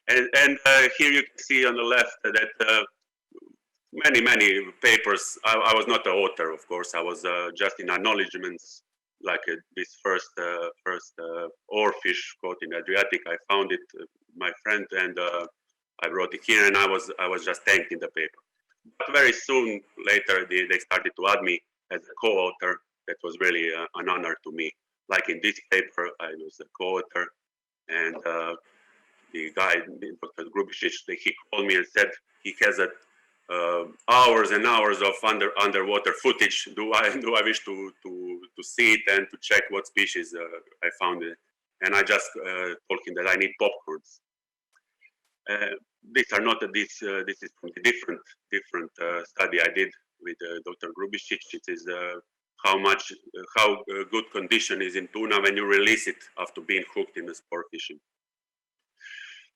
and here you can see on the left that many papers. I was not the author, of course. I was just in acknowledgements. Like this first oarfish caught in Adriatic, I found it, my friend, and I wrote it here, and I was just thanked in the paper. But very soon later, they started to add me as a co-author. That was really an honor to me. Like in this paper, I was a co-author, and the guy, Dr. Grubisic, he called me and said he has hours and hours of underwater footage. Do I wish to see it and to check what species I found it? And I just told him that I need popcorns. These are not this is from a different study I did with Dr. Grubisic. It is how good condition is in tuna when you release it after being hooked in the sport fishing.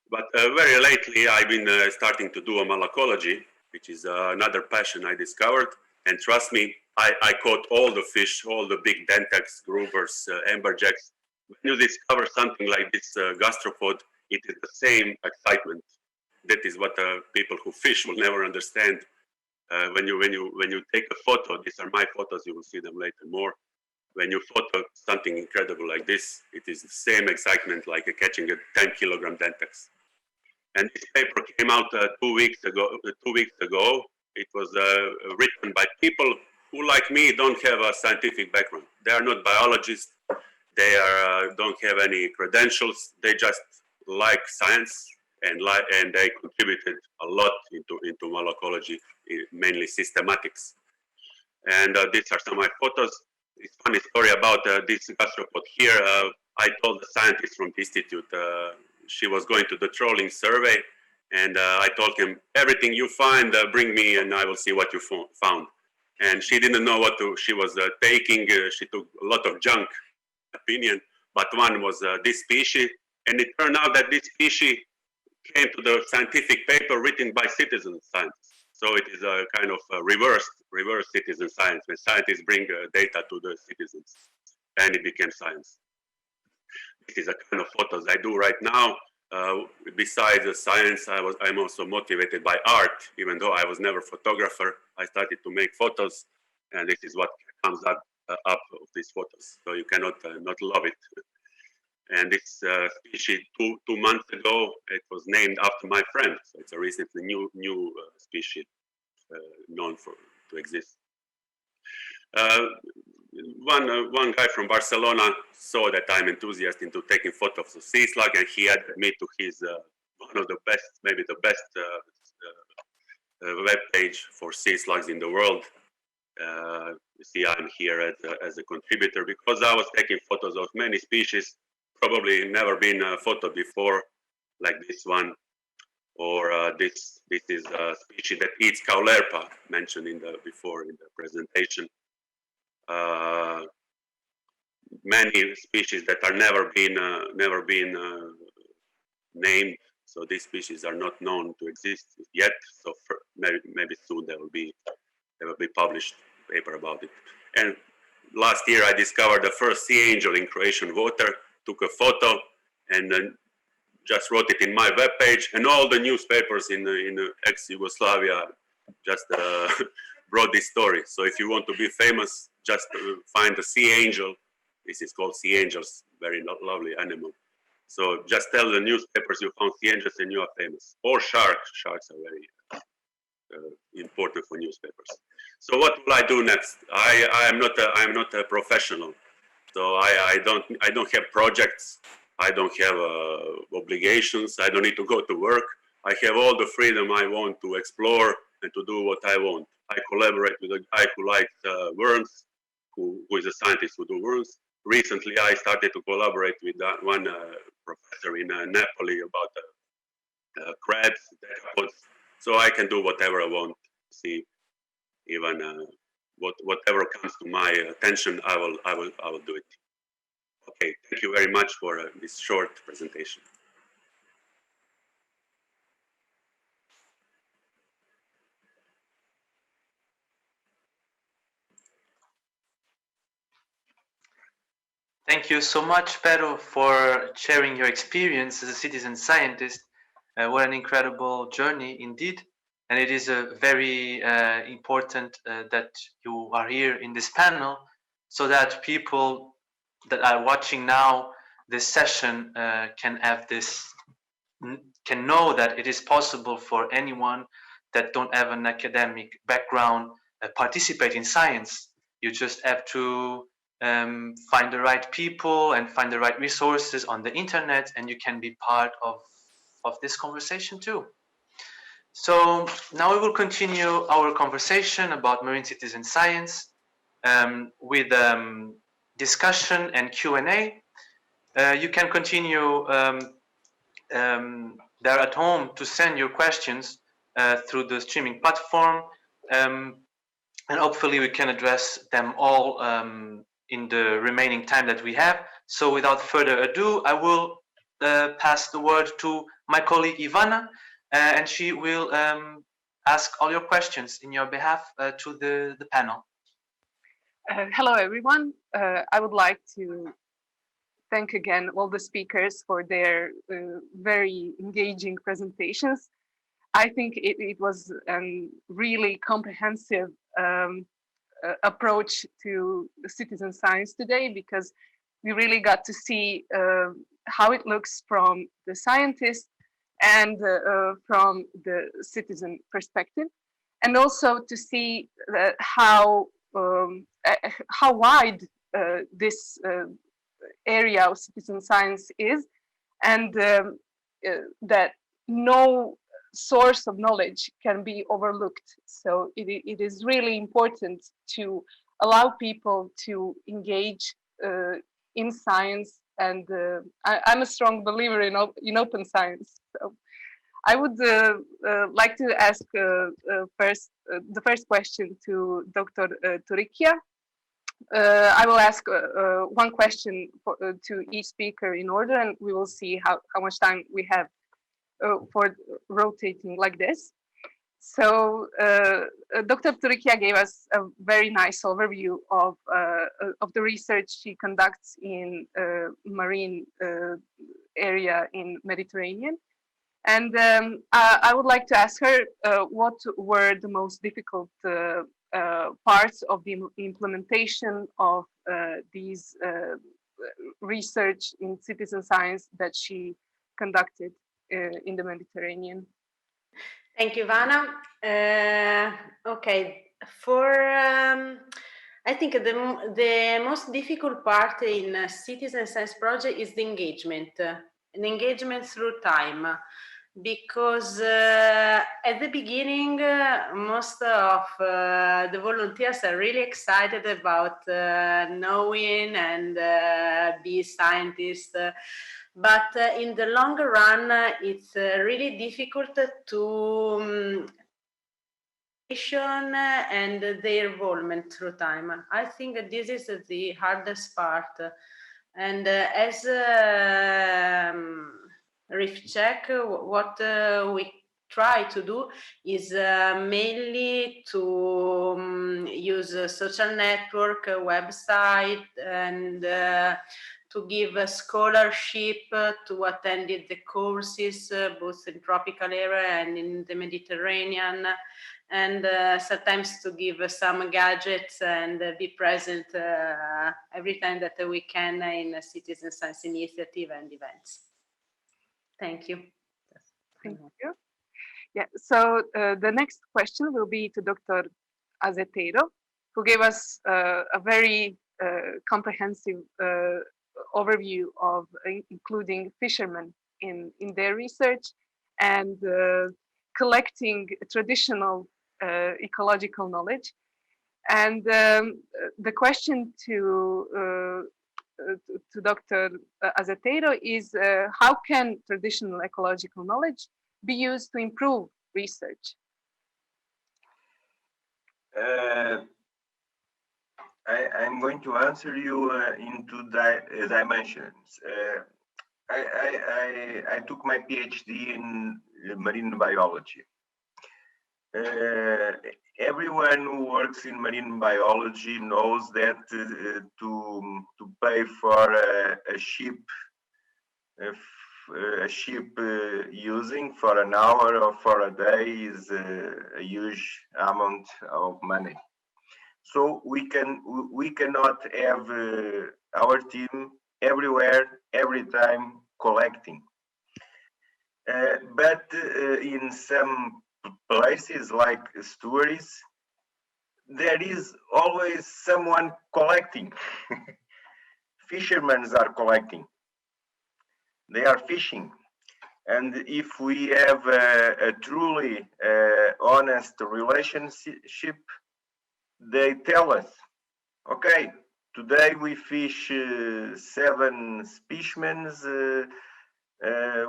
But very lately I've been starting to do a malacology, which is another passion I discovered. And trust me, I caught all the fish, all the big dentax, groupers, amberjacks. When you discover something like this gastropod, it is the same excitement. That is what people who fish will never understand. When you take a photo, these are my photos, you will see them later more. When you photo something incredible like this, it is the same excitement like catching a 10-kilogram dentax. And this paper came out 2 weeks ago. It was written by people who, like me, don't have a scientific background. They are not biologists. They don't have any credentials. They just like science, and they contributed a lot into malacology, mainly systematics. And these are some of my photos. It's a funny story about this gastropod here. I told the scientist from the institute, she was going to the trolling survey, and I told him, everything you find, bring me and I will see what you found. And she didn't know what she was taking. She took a lot of junk, opinion, but one was this species. And it turned out that this species came to the scientific paper written by citizen scientists. So it is a kind of reverse citizen science, when scientists bring data to the citizens, and it became science. This is a kind of photos I do right now. Besides the science, I'm also motivated by art. Even though I was never a photographer, I started to make photos, and this is what comes up of these photos. So you cannot not love it. And this species, two months ago, it was named after my friend. So it's a recently new species known to exist. One guy from Barcelona saw that I'm enthusiastic into taking photos of sea slug, and he added me to his one of the best, maybe the best web page for sea slugs in the world. You see, I'm here as a contributor because I was taking photos of many species, probably never been photoed before, like this one, or this is a species that eats caulerpa, mentioned before in the presentation. Many species that are never been named, so these species are not known to exist yet. So maybe soon there will be published paper about it. And last year I discovered the first sea angel in Croatian water. Took a photo and then just wrote it in my webpage, and all the newspapers in ex-Yugoslavia just brought this story. So if you want to be famous, just find a sea angel. This is called sea angels, very lovely animal. So just tell the newspapers you found sea angels and you are famous. Or sharks. Sharks are important for newspapers. So what will I do next? I'm not a professional, so I don't have projects. I don't have obligations. I don't need to go to work. I have all the freedom I want to explore and to do what I want. I collaborate with a guy who likes worms, who is a scientist who do worms. Recently, I started to collaborate with one professor in Napoli about crabs, decapods. So I can do whatever I want. See, even whatever comes to my attention, I will do it. Okay, thank you very much for this short presentation. Thank you so much, Piro, for sharing your experience as a citizen scientist. What an incredible journey indeed. And it is very important that you are here in this panel so that people that are watching now this session can know that it is possible for anyone that don't have an academic background participate in science. You just have to find the right people and find the right resources on the internet, and you can be part of this conversation too. So now we will continue our conversation about marine citizen science with discussion and Q&A. You can continue there at home to send your questions through the streaming platform, and hopefully we can address them all in the remaining time that we have. So without further ado, I will pass the word to my colleague Ivana, and she will ask all your questions in your behalf to the panel. Hello, everyone. I would like to thank again all the speakers for their very engaging presentations. I think it was a really comprehensive approach to citizen science today, because we really got to see how it looks from the scientist and from the citizen perspective, and also to see how wide this area of citizen science is, and that no source of knowledge can be overlooked. So it is really important to allow people to engage in science, and I'm a strong believer in open science. So I would like to ask the first question to Dr. Turicchia. I will ask one question to each speaker in order, and we will see how much time we have for rotating like this. So Dr. Turicchia gave us a very nice overview of the research she conducts in marine area in Mediterranean. And I would like to ask her what were the most difficult parts of the implementation of these research in citizen science that she conducted in the Mediterranean. Thank you, Vanna. Okay, I think the most difficult part in a citizen science project is the engagement, an engagement through time. Because at the beginning, most of the volunteers are really excited about knowing and be scientists. But in the long run, it's really difficult to and their involvement through time. I think that this is the hardest part. And as Reef Check, what we try to do is mainly to use a social network, a website, and to give a scholarship to attend the courses, both in tropical area and in the Mediterranean, and sometimes to give some gadgets and be present every time that we can in a citizen science initiative and events. Thank you. Thank you. Yeah, so the next question will be to Dr. Azeteiro, who gave us a very comprehensive overview of including fishermen in their research and collecting traditional ecological knowledge. And the question to Dr. Azeteiro is how can traditional ecological knowledge be used to improve research? I'm going to answer you in two dimensions. I took my PhD in marine biology. Everyone who works in marine biology knows that to pay for a ship using for an hour or for a day is a huge amount of money. So we cannot have our team everywhere, every time collecting. But in some places like estuaries, there is always someone collecting. Fishermen are collecting. They are fishing. And if we have a truly honest relationship, they tell us, okay, today we fish 7 specimens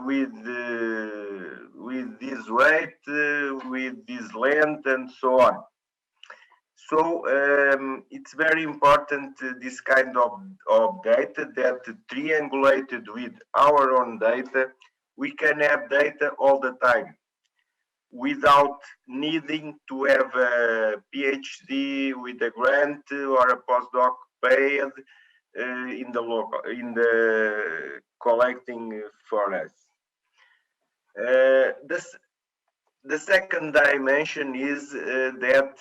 with this weight, with this length, and so on. So it's very important this kind of data that triangulated with our own data, we can have data all the time without needing to have a PhD with a grant or a postdoc paid in the collecting for us. The second dimension is that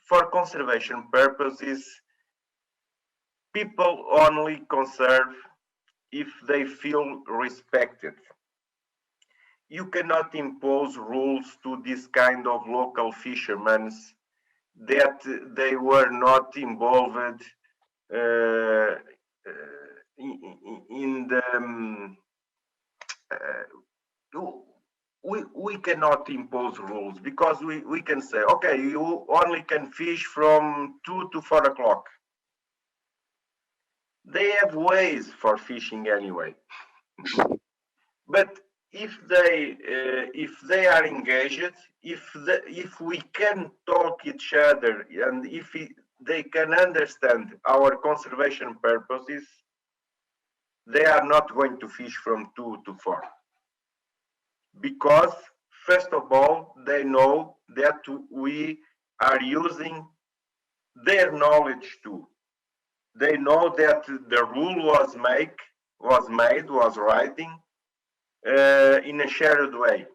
for conservation purposes, people only conserve if they feel respected. You cannot impose rules to this kind of local fishermen that they were not involved in the we cannot impose rules because we can say, okay, you only can fish from 2 to 4 o'clock. They have ways for fishing anyway. But if they are engaged, if we can talk each other, and if they can understand our conservation purposes, they are not going to fish from 2 to 4. Because first of all, they know that we are using their knowledge too. They know that the rule was writing in a shared way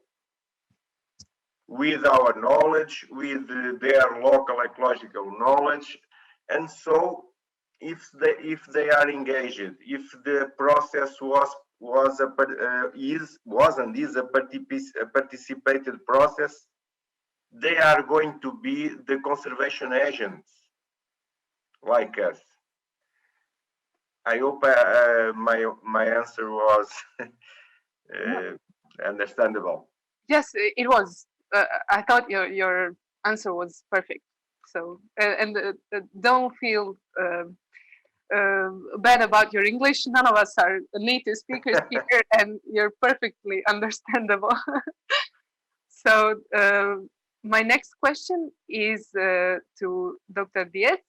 with our knowledge, with their local ecological knowledge. And so if they are engaged, if the process was a participated process, they are going to be the conservation agents like us. I hope my answer was understandable. Yes, it was. I thought your answer was perfect. So don't feel bad about your English. None of us are native speakers here, and you're perfectly understandable. So my next question is to Dr. Diaz.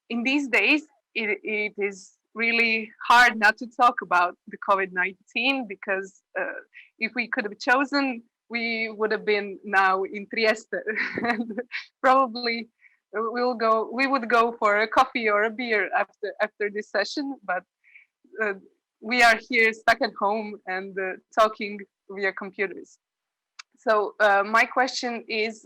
In these days, it is really hard not to talk about the COVID-19 because if we could have chosen, we would have been now in Trieste, and probably we would go for a coffee or a beer after this session. But we are here stuck at home and talking via computers. So my question is,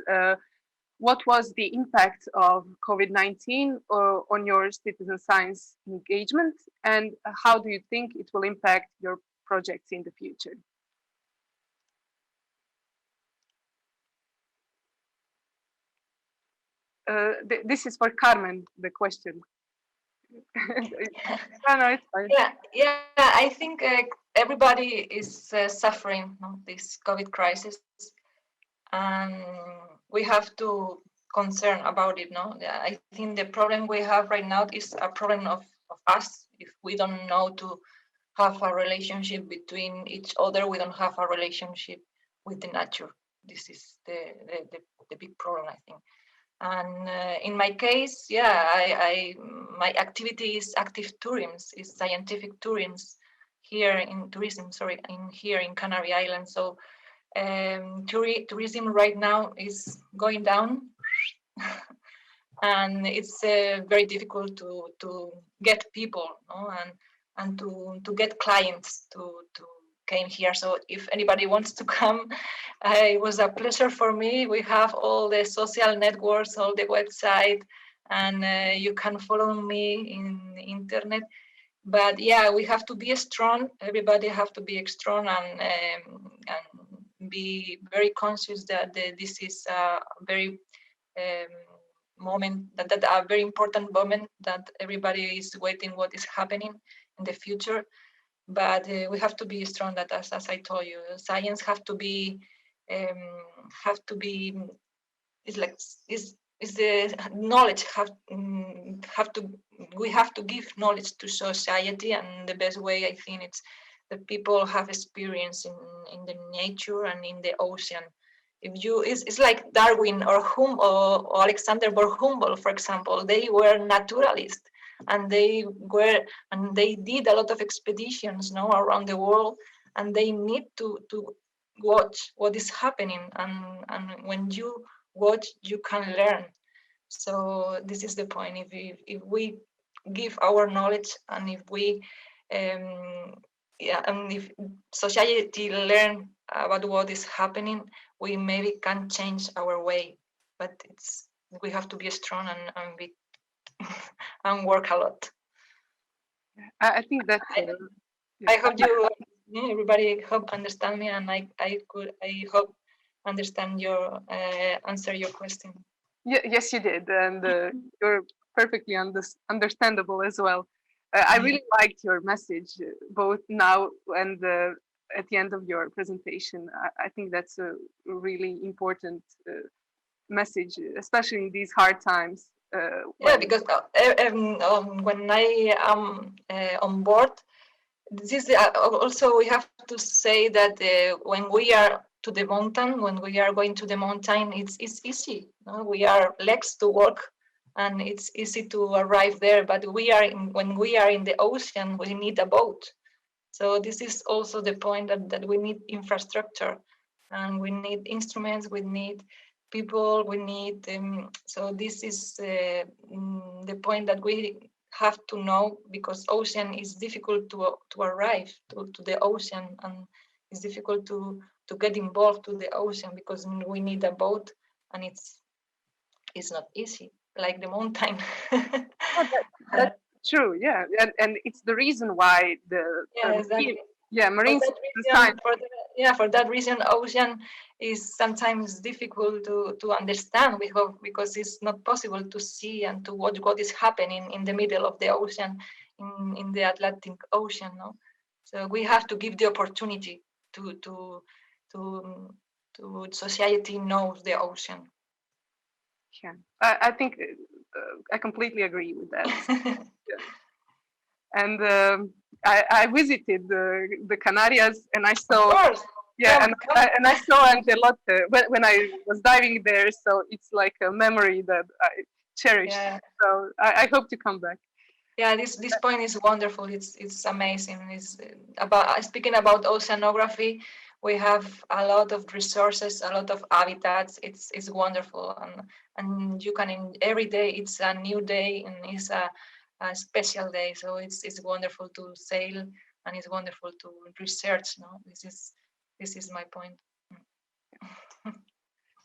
what was the impact of COVID-19 on your citizen science engagement, and how do you think it will impact your projects in the future? this is for Carmen, the question. No, it's fine. Yeah. I think everybody is suffering this COVID crisis, and we have to concern about it. No, I think the problem we have right now is a problem of us. If we don't know to have a relationship between each other, we don't have a relationship with the nature. This is the big problem, I think. And in my case, my activity is active tourism, is scientific tourism here in here in Canary Islands. So tourism right now is going down, and it's very difficult to get people, no? and to get clients to came here. So if anybody wants to come, it was a pleasure for me. We have all the social networks, all the website, and you can follow me in the internet. But yeah, we have to be strong. Everybody have to be strong and be very conscious that this is a very moment, that a very important moment that everybody is waiting what is happening in the future. But we have to be strong. That as I told you, science have to be is the knowledge we have to give knowledge to society, and the best way I think it's the people have experience in the nature and in the ocean. It's like Darwin or Alexander von Humboldt, for example. They were naturalists, and they did a lot of expeditions around the world, and they need to watch what is happening, and when you watch, you can learn. So this is the point. If we give our knowledge, and if we and if society learn about what is happening, we maybe can change our way. But we have to be strong and be and work a lot. I think that I hope everybody hope understand me, and I hope understand your answer your question. Yes, you did, and you're perfectly understandable as well. I really liked your message, both now and at the end of your presentation. I think that's a really important message, especially in these hard times. Because when I am on board, this is also we have to say that when we are to the mountain, when we are going to the mountain, it's easy. No? We are legs to walk, and it's easy to arrive there. But when we are in the ocean, we need a boat. So this is also the point that we need infrastructure, and we need instruments, we need people, we need so this is the point that we have to know, because ocean is difficult to arrive to the ocean, and it's difficult to get involved to the ocean, because we need a boat, and it's not easy like the mountain. That's true, yeah, and it's the reason why exactly. Marine for that reason, ocean is sometimes difficult to understand, because it's not possible to see and to watch what is happening in the middle of the ocean, in the Atlantic Ocean. No, so we have to give the opportunity to society knows the ocean. Yeah, I think I completely agree with that. Yeah. And I visited the Canarias, and I saw, and I saw Angelote when I was diving there. So it's like a memory that I cherish. Yeah. So I hope to come back. Yeah, this point is wonderful. It's amazing. It's about speaking about oceanography. We have a lot of resources, a lot of habitats. It's wonderful, and you can every day. It's a new day, and it's a special day. So it's wonderful to sail, and it's wonderful to research. No, this is my point.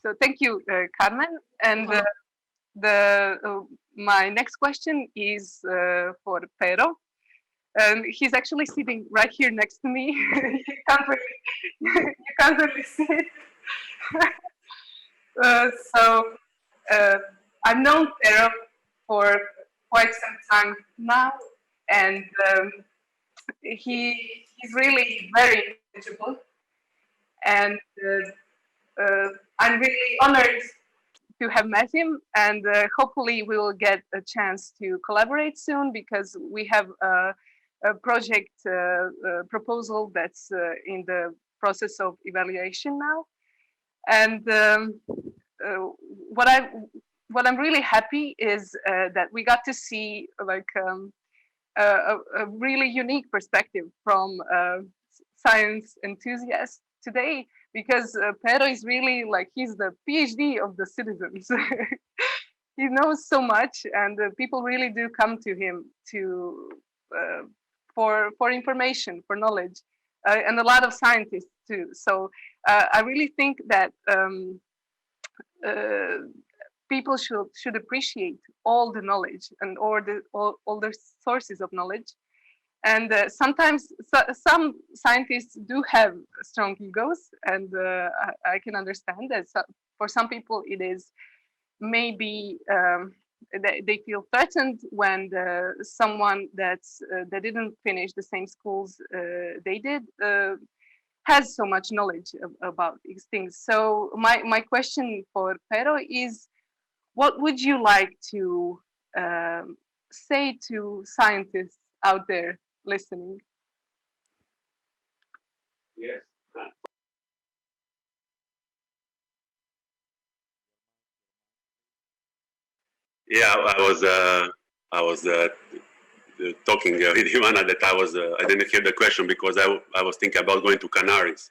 So thank you, Carmen. And my next question is for Piro. And he's actually sitting right here next to me. You can't really see it. I've known Piro for quite some time now, and he's really very knowledgeable, and I'm really honored to have met him, and hopefully we will get a chance to collaborate soon, because we have a project proposal that's in the process of evaluation now. And what I'm really happy is that we got to see like a really unique perspective from science enthusiasts today, because Piro is really like, he's the PhD of the citizens. He knows so much, and people really do come to him to for information, for knowledge, and a lot of scientists too. So I really think that people should appreciate all the knowledge and all the sources of knowledge. And sometimes some scientists do have strong egos, and I can understand that for some people it is maybe they feel threatened when someone that didn't finish the same schools they did has so much knowledge about these things. So my question for Piro is, what would you like to say to scientists out there listening? Yes. Yeah, I was talking with Ivana that I didn't hear the question because I was thinking about going to Canaries.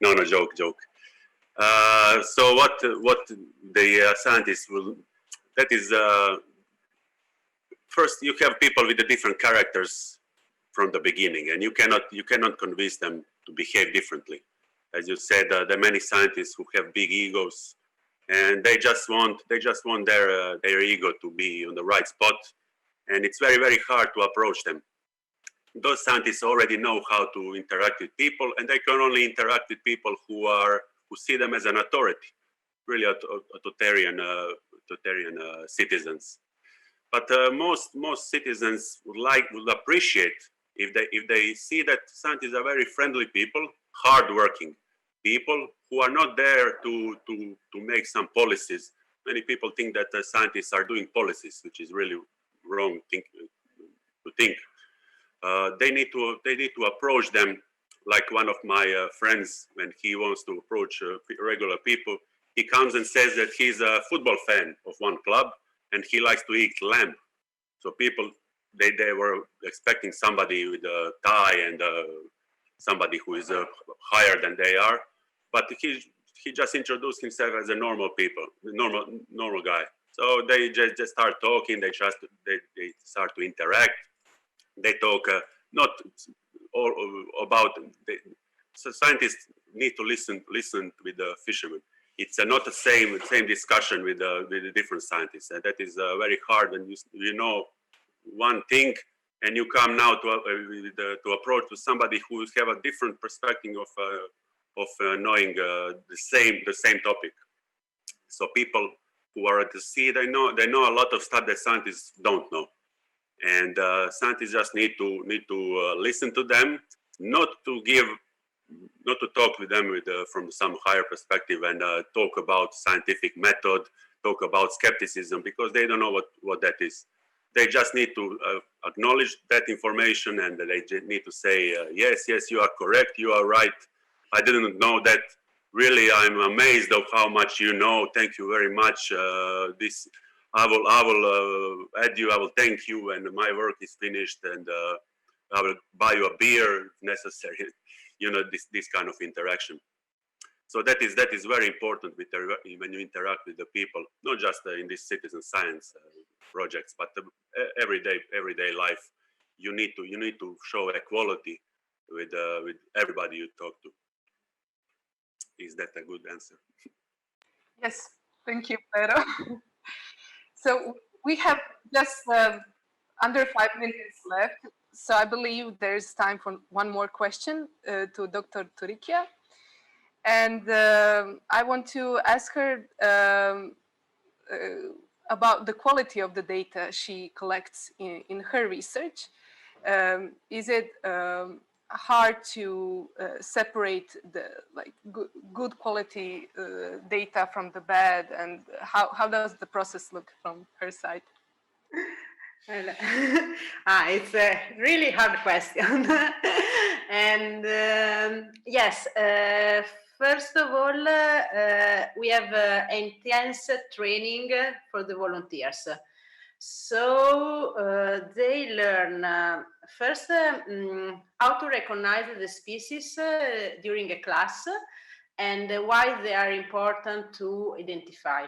No, joke. So what the scientists will, that is, first you have people with the different characters from the beginning, and you cannot convince them to behave differently. As you said, there are many scientists who have big egos, and they just want their ego to be on the right spot, and it's very, very hard to approach them. Those scientists already know how to interact with people, and they can only interact with people who see them as an authority, really authoritarian citizens. But most citizens would appreciate if they see that scientists are very friendly people, hardworking people who are not there to make some policies. Many people think that scientists are doing policies, which is really wrong to think. They need to approach them like one of my friends, when he wants to approach regular people, he comes and says that he's a football fan of one club and he likes to eat lamb. So people, they were expecting somebody with a tie and somebody who is higher than they are, but he just introduced himself as a normal guy. So they just start talking. They start to interact. They talk not all about. So scientists need to listen with the fishermen. It's not the same discussion with the different scientists, and that is very hard when you know one thing and you come now to approach to somebody who have a different perspective of knowing the same topic. So people who are at the sea, they know a lot of stuff that scientists don't know, and scientists just need to listen to them, not to talk with them from some higher perspective and talk about scientific method, talk about skepticism, because they don't know what that is. They just need to acknowledge that information, and they need to say, yes, you are correct, you are right. I didn't know that. Really, I'm amazed of how much you know. Thank you very much. I will add you. I will thank you when my work is finished, and I will buy you a beer if necessary. You know, this kind of interaction. So that is very important when you interact with the people, not just in this citizen science projects, but everyday life. You need to show equality with everybody you talk to. Is that a good answer? Yes, thank you, Piro. So we have just under 5 minutes left. So I believe there's time for one more question to Dr. Turikia. And I want to ask her about the quality of the data she collects in her research. Is it hard to separate the good quality data from the bad, and how does the process look from her side? It's a really hard question. And yes, first of all, we have intense training for the volunteers. So they learn first how to recognize the species during a class and why they are important to identify.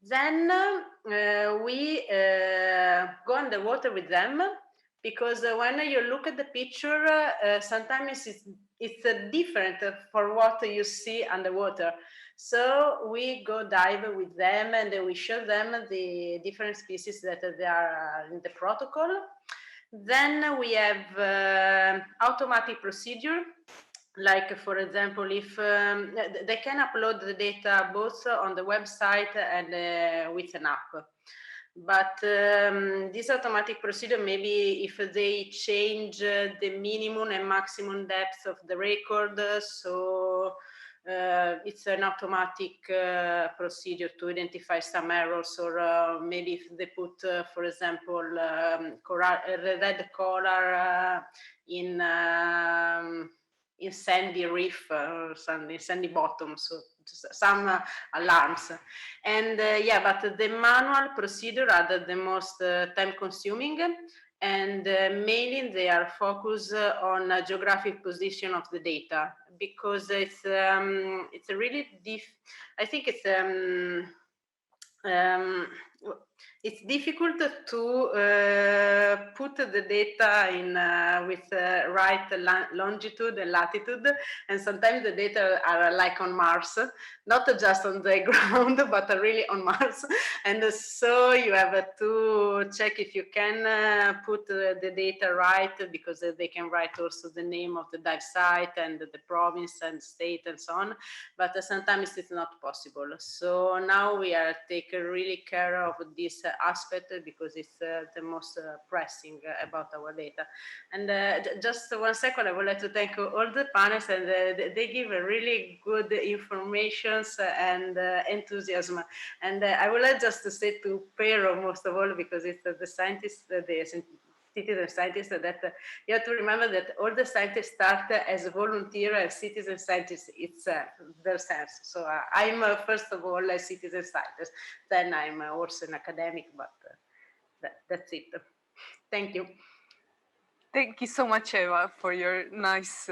Then we go underwater with them, because when you look at the picture, sometimes it's different for what you see underwater. So we go dive with them and we show them the different species that they are in the protocol. Then we have automatic procedure. Like, for example, if they can upload the data both on the website and with an app. But this automatic procedure, maybe if they change the minimum and maximum depth of the record, so it's an automatic procedure to identify some errors, or maybe if they put, for example, red color in sandy reef or sandy bottom, so some alarms. And yeah, but the manual procedure are the most time consuming, and mainly they are focused on geographic position of the data, because it's a really I think it's difficult to put the data in with right longitude and latitude, and sometimes the data are like on Mars, not just on the ground, but really on Mars. And so you have to check if you can put the data right, because they can write also the name of the dive site and the province and state and so on, but sometimes it's not possible. So now we are taking really care of this aspect, because it's the most pressing about our data. And just 1 second, I would like to thank all the panelists, and they give a really good information and enthusiasm. And I would like just to say to Piro, most of all, because it's the scientist, the citizen scientists, that you have to remember that all the scientists start as a volunteer, as citizen scientists themselves. So I'm first of all a citizen scientist, then I'm also an academic, but that's it. Thank you. Thank you so much, Eva, for your nice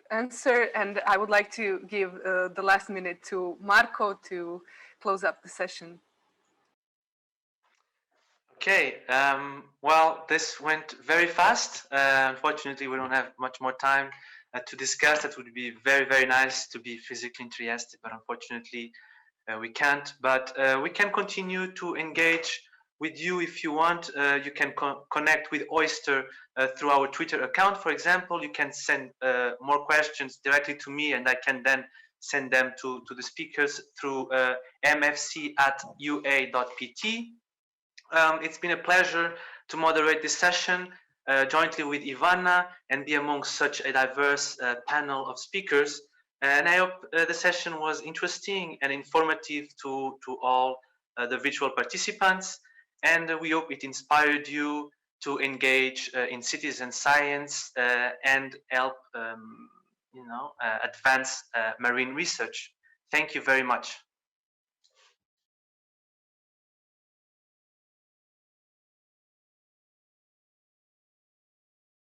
answer. And I would like to give the last minute to Marco to close up the session. Okay, well, this went very fast. Unfortunately, we don't have much more time to discuss. That would be very, very nice to be physically in Trieste, but unfortunately, we can't. But we can continue to engage with you if you want. You can connect with OYSTER through our Twitter account, for example. You can send more questions directly to me, and I can then send them to the speakers through mfc@ua.pt. It's been a pleasure to moderate this session jointly with Ivana and be among such a diverse panel of speakers. And I hope the session was interesting and informative to all the virtual participants. And we hope it inspired you to engage in citizen science and help advance marine research. Thank you very much.